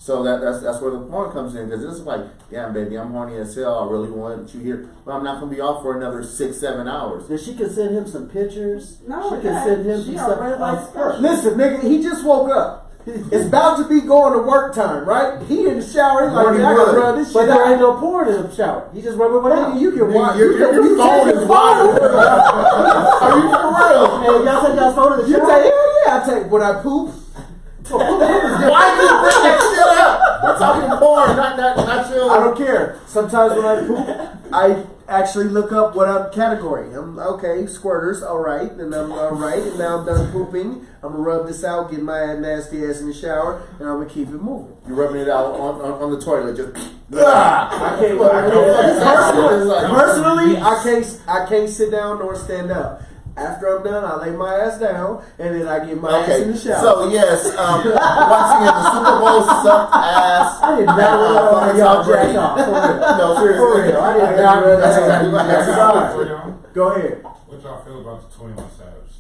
So that's where the porn comes in, because it's like, yeah, baby, I'm horny as hell. I really want you here, but I'm not gonna be off for another 6-7 hours. Then she could send him some pictures. No, she could that- send him she some stuff already likes of her. Listen, nigga, he just woke up. It's about to be going to work time, right? He in the shower. He's like, Morning I gotta wood. run this But shit there ain't out. no porn in the shower. He just rubbing one out. Nigga, you can watch. Your phone is wired. Are you for real? Hey, y'all take y'all's phone in the You shower? take, yeah, I take. When I poop, Why do you bring that shit up? We're talking porn, not your. I don't care. Sometimes when I poop, I actually look up what I'm category. I'm okay, squirters, all right, and I'm all right, and now I'm done pooping. I'm gonna rub this out, get my nasty ass in the shower, and I'm gonna keep it moving. You're rubbing it out on the toilet, just. I can't. Personally, Personally, I can't sit down nor stand up. After I'm done, I lay my ass down, and then I get my ass in Okay, the shower. so yes, once again, the Super Bowl sucked ass. I did not want to y'all jack off. For real. No, seriously. For real. I did Yeah, not want that's exactly what happened. Sorry. For y'all, Go ahead. what y'all feel about the 21 Savage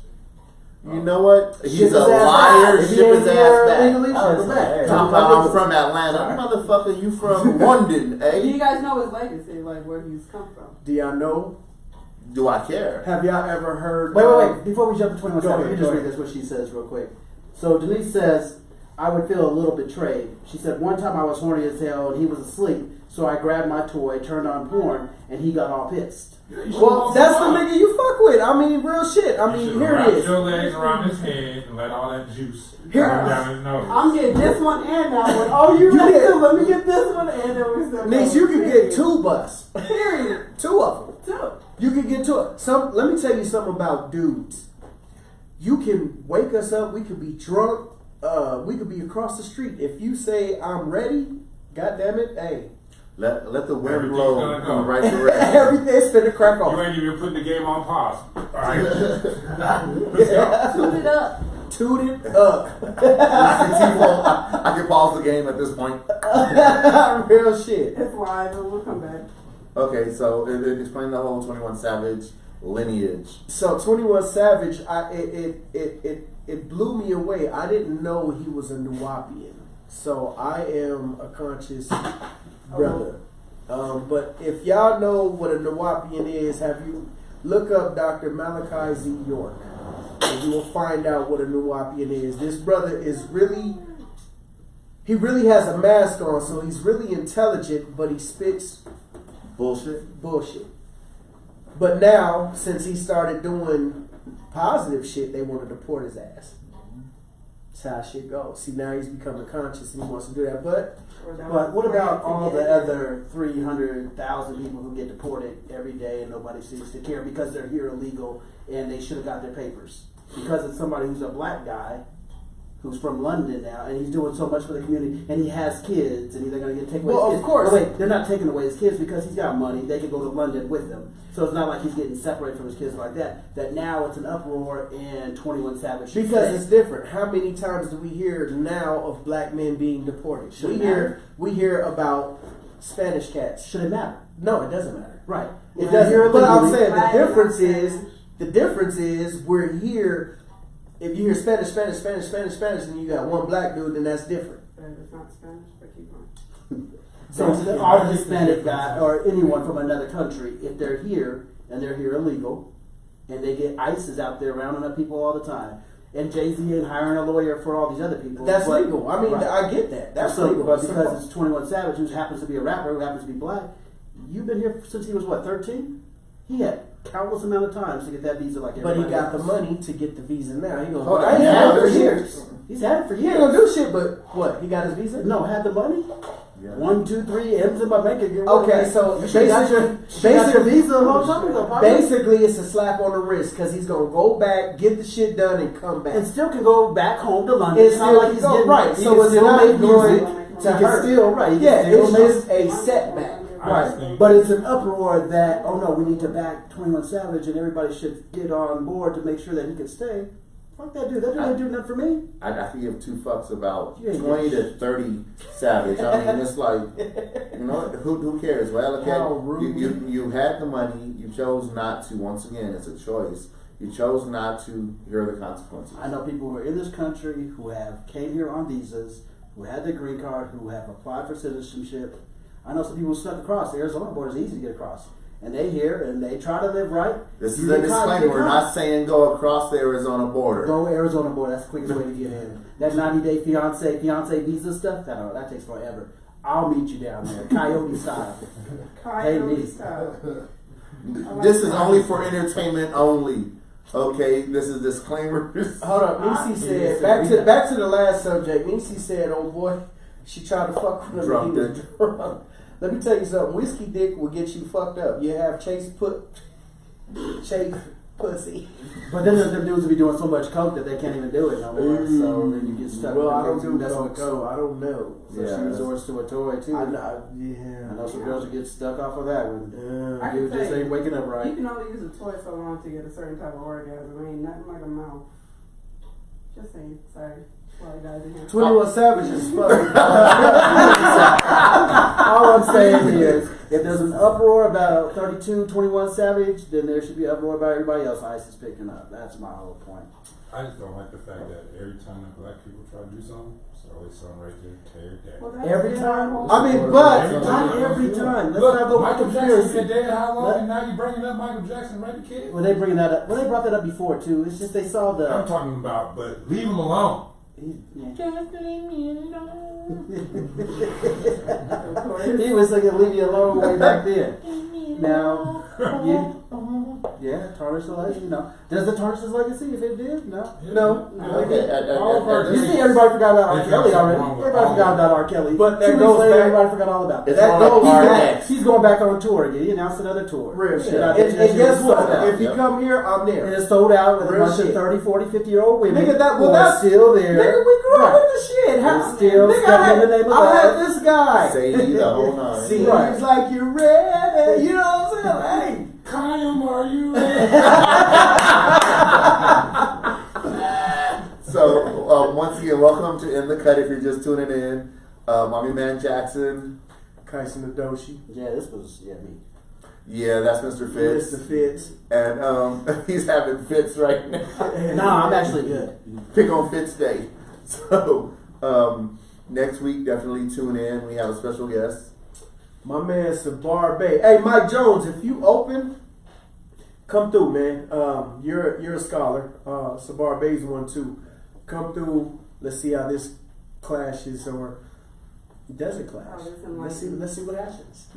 thing? You know what? He's Ship his a ass liar. back. If he Ship ain't his here ass back. legally, ship him back. I'm from Atlanta. Motherfucker, you from London, Do you eh? guys know his legacy, like where he's come from? Do y'all know? Do I care? Have y'all ever heard? Wait. Before we jump to 21 Go seconds, let ahead, me just go read this what she says real quick. So Denise says, I would feel a little betrayed. She said, one time I was horny as hell and he was asleep, so I grabbed my toy, turned on porn, and he got all pissed. Well, that's the nigga you fuck with. I mean, real shit. I mean, here it is. Wrap your legs around his head and let all that juice Here- run down his nose. I'm getting this one and that one. Oh, you ready get- to? Let me get this one and then we still. Niece, you can get 2 butts. Period. 2 of them. Two. You can get to it. Let me tell you something about dudes. You can wake us up. We could be drunk. We could be across the street. If you say I'm ready, God damn it, hey, Let the wind Everything's blow gonna go. in the right direction. everything's finna crack You off. ain't even putting the game on pause. All right. Toot it up. Toot it up. I can pause the game at this point. Real shit. It's live and we'll come back. Okay, so explain the whole 21 Savage lineage. So 21 Savage, it blew me away. I didn't know he was a Nuwapian. So I am a conscious brother. But if y'all know what a Nuwapian is, have you look up Dr. Malachi Z. York, and you will find out what a Nuwapian is. This brother is he really has a mask on, so he's really intelligent, but he spits bullshit. But now, since he started doing positive shit, they want to deport his ass. That's how shit goes. See, now he's becoming conscious and he wants to do that. But But what about all the other 300,000 people who get deported every day and nobody seems to care because they're here illegal and they should have got their papers? Because it's somebody who's a black guy who's from London now and he's doing so much for the community and he has kids and they're going to take away his kids. Of course. But wait, they're not taking away his kids because he's got money. They can go to London with them. So it's not like he's getting separated from his kids like that. That now it's an uproar and 21 Savage. because it's different. How many times do we hear now of black men being deported? We hear about Spanish cats. Should it matter? No, it doesn't matter. Right. It Well, doesn't. you're But I'm legally- saying the difference is we're here. If you hear Spanish, and you got one black dude, then that's different. It's not Spanish, but keep going. So all the Hispanic guy or anyone from another country, if they're here and they're here illegal, and they get ISIS out there rounding up people all the time, and Jay-Z ain't hiring a lawyer for all these other people. That's but- legal. I mean, Right. I get that. That's so, legal. but because it's 21 Savage, who happens to be a rapper, who happens to be black, you've been here since he was what, 13? He had countless amount of times to get that visa like but everybody he got the else. money to get the visa now. He goes, Hold I on. ain't He's had had it it for for years. years. He's had it for He ain't years. gonna do shit, but what? He got his visa? No, had the money. Yeah. 1, 2, 3 M's in my bank account. Okay, so you should got your basically, visa a long time ago. probably. basically, it's a slap on the wrist because he's gonna go back, get the shit done, and come back. And still can go back home to London. It's It's not still- like he's no, getting right, He so can it's still not make music. going He to can hurt. still right. He can Yeah, still it's make- just a setback. I just think- But it's an uproar that, oh no, we need to back 21 Savage and everybody should get on board to make sure that he can stay. Fuck that dude. That dude ain't doing nothing for me. I can give 2 fucks about You ain't 20 getting to 30 Savage. I mean, it's like, you know, who cares? Well, okay, How rude. you had the money. You chose not to. Once again, it's a choice. You chose not to hear the consequences. I know people who are in this country who have came here on visas, who had their green card, who have applied for citizenship. I know some people who snuck across. The Arizona border is easy to get across. And they here and they try to live right. This You is a get caught, disclaimer. you get We're caught. not saying go across the Arizona border. Go Arizona border. That's the quickest way to get in. That 90-day fiance visa stuff. That takes forever. I'll meet you down there, coyote style. Hey, me. This is only for entertainment only. Okay, this is disclaimers. Hold up, Nisi said back to the last subject. Nisi said, "Oh boy, she tried to fuck with him. Drunk He was dick. drunk." Let me tell you something. Whiskey dick will get you fucked up. You have chase pussy. But then there's them dudes who be doing so much coke that they can't even do it no more. So then you get stuck. Well, with I don't girls who do mess coke, with so I don't know. So Yeah, she resorts to a toy too. I know. Yeah. I know some girls who get stuck off of that one. I You can just say, ain't waking up You right. can only use a toy so long to get a certain type of orgasm. Ain't nothing like a mouth. Just saying. Sorry. A lot of guys in here. 21 Savage is fucking. All I'm saying is, if there's an uproar about 32, 21 Savage, then there should be an uproar about everybody else ISIS picking up. That's my whole point. I just don't like the fact that every time that black people try to do something, it's always something right there, tear it down. Well, that's Every been time? our whole- I mean, but Not every time. Let's Look, not go Michael with Jackson's conspiracy. been dead how long, and now you bringing up Michael Jackson, right, the kid? Well, they bringing that up. Well, they brought that up before too. It's just they saw I'm the. talking about, but leave him alone. Just leave me alone. He was singing "Leave Me Alone" way back then. Now, tarnish the legacy. No, does it tarnish his legacy? If it did, no. You see, everybody forgot about R. Kelly already. Everybody forgot about R. Kelly. But that 2 weeks goes later, back- everybody forgot all about that. It's more like RX. He's going back on tour again. He announced another tour. Real shit. Yeah, And guess what? sold out. If he come here, I'm And there. it's sold out with a Real bunch shit. of 30, 40, 50-year-old women Nigga, that- who well, are that's- still there. Nigga, we grew up Right. with the shit. And still Nigga, stepping in the name of I God. had this guy. Say the whole nine. Seems Right. like you're ready. You know what I'm saying? Kyle, are you? So, once again, welcome to In the Cut if you're just tuning in. I'm your man Jackson. Hey, Kaisen Adoshi. Yeah, this was me. Yeah, that's Mr. Fitz. Mr. Fitz. And he's having fits right now. No, I'm actually good. Pick on Fitz Day. So, next week, definitely tune in. We have a special guest. My man Sabar Bay. Hey, Mike Jones, if you open, come through, man. You're a scholar. Sabar Bay's one too. Come through. Let's see how this clashes or doesn't clash. Let's see what happens.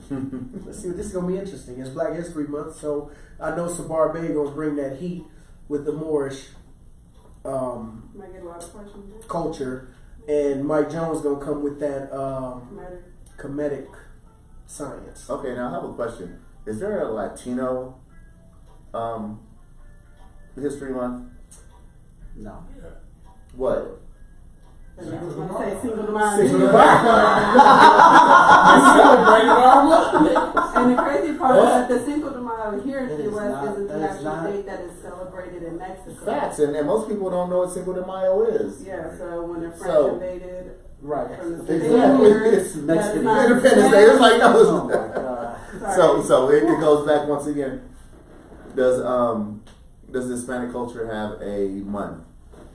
Let's see. This is gonna be interesting. It's Black History Month, so I know Sabar Bay gonna bring that heat with the Moorish Might get a lot of questions. culture, and Mike Jones gonna come with that Matter. comedic science. Okay, now I have a question. Is there a Latino History Month? No. What? And I was gonna say single to mind. Single to And the crazy part is that the Cinco de Mayo here in It the is U.S. not- is that the is national not- date that is celebrated in Mexico. Facts, and most people don't know what Cinco de Mayo is. Yeah, so when the French So- invaded Right. from the Exactly. Spaniards, It's that's Mexican not- Independence Day. It's like, no, Oh my it's God. So it goes back once again. Does Hispanic culture have a month?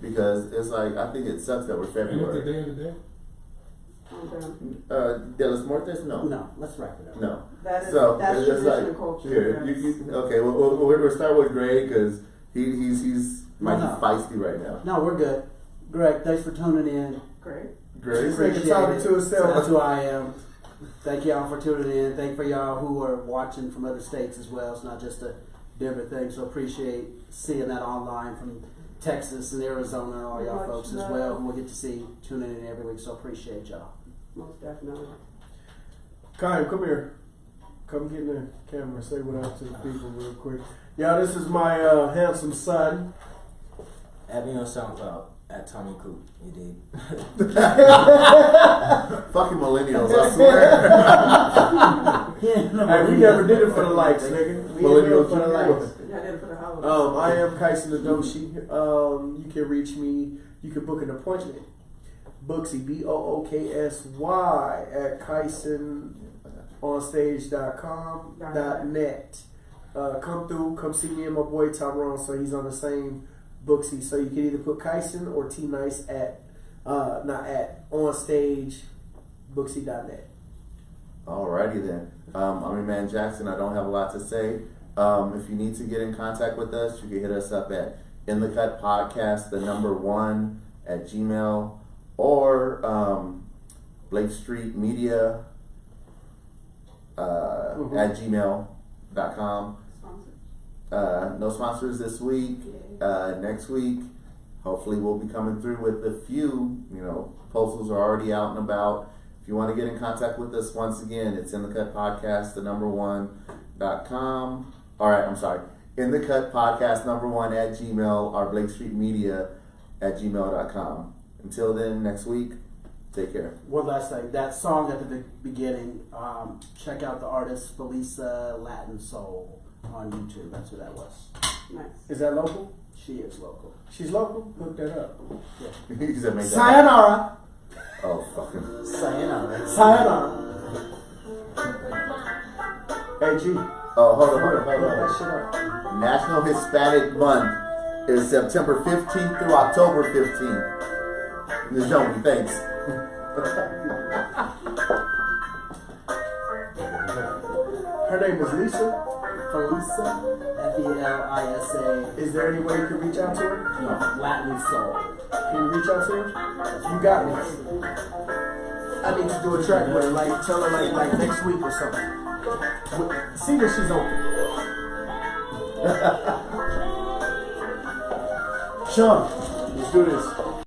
Because it's like, I think it sucks that we're Ain't it the February. day of the day? De los Muertos? No. No, let's wrap it up. No. That is So that's it's just traditional like, culture. here, yes. okay, we'll start with Greg because he's might be No. feisty right now. No, we're good. Greg, thanks for tuning in. Great. Greg? Greg can talk to himself. That's who I am. Thank y'all for tuning in. Thank for y'all who are watching from other states as well. It's not just a Denver thing. So appreciate seeing that online from Texas and Arizona and all y'all Much folks as love. well who will get to see tuning in every week. So appreciate y'all. Most definitely. Kyle, come here. Come get in the camera. Say what up to the people real quick. Y'all, this is my handsome son. Add me on SoundCloud at Tommy Coop. You dig? Fucking millennials, I swear. Hey, we never did it for the likes, nigga. We didn't do it for the likes. Yeah, I did it for the holidays. I am Kaisen Adoshi. You can reach me. You can book an appointment. Booksy, BOOKSY at KaisenOnStage.com.net. Come through. Come see me and my boy Tyrone. So he's on the same Booksy. So you can either put Kaisen or T Nice at onstage Booksy.net. Alrighty then. I'm your man Jackson. I don't have a lot to say. If you need to get in contact with us, you can hit us up at In the Cut Podcast, the number 1 at Gmail, or Blake Street Media at gmail.com. No sponsors this week. Next week, hopefully we'll be coming through with a few. Postals are already out and about. If you want to get in contact with us, once again, it's In the Cut Podcast, the number 1.com. All right, I'm sorry. In the Cut Podcast, number 1 at Gmail, or Blake Street Media at gmail.com. Until then, next week, take care. One last thing. That song at the beginning, check out the artist Felisa Latin Soul on YouTube. That's who that was. Nice. Is that local? She is local. She's local? Look that up. He said make that. Sayonara. Oh, fucking. Sayonara. Sayonara. Hey, G. Oh, hold on. Look that shit up. National Hispanic Month is September 15th through October 15th. Ms. Joni, thanks. Her name is Lisa. Felisa FELISA. Is there any way you can reach out to her? No, Latin soul. Can you reach out to her? You got me. I need to do a track with her, like tell her like next week or something. See when she's open. Sean, let's do this.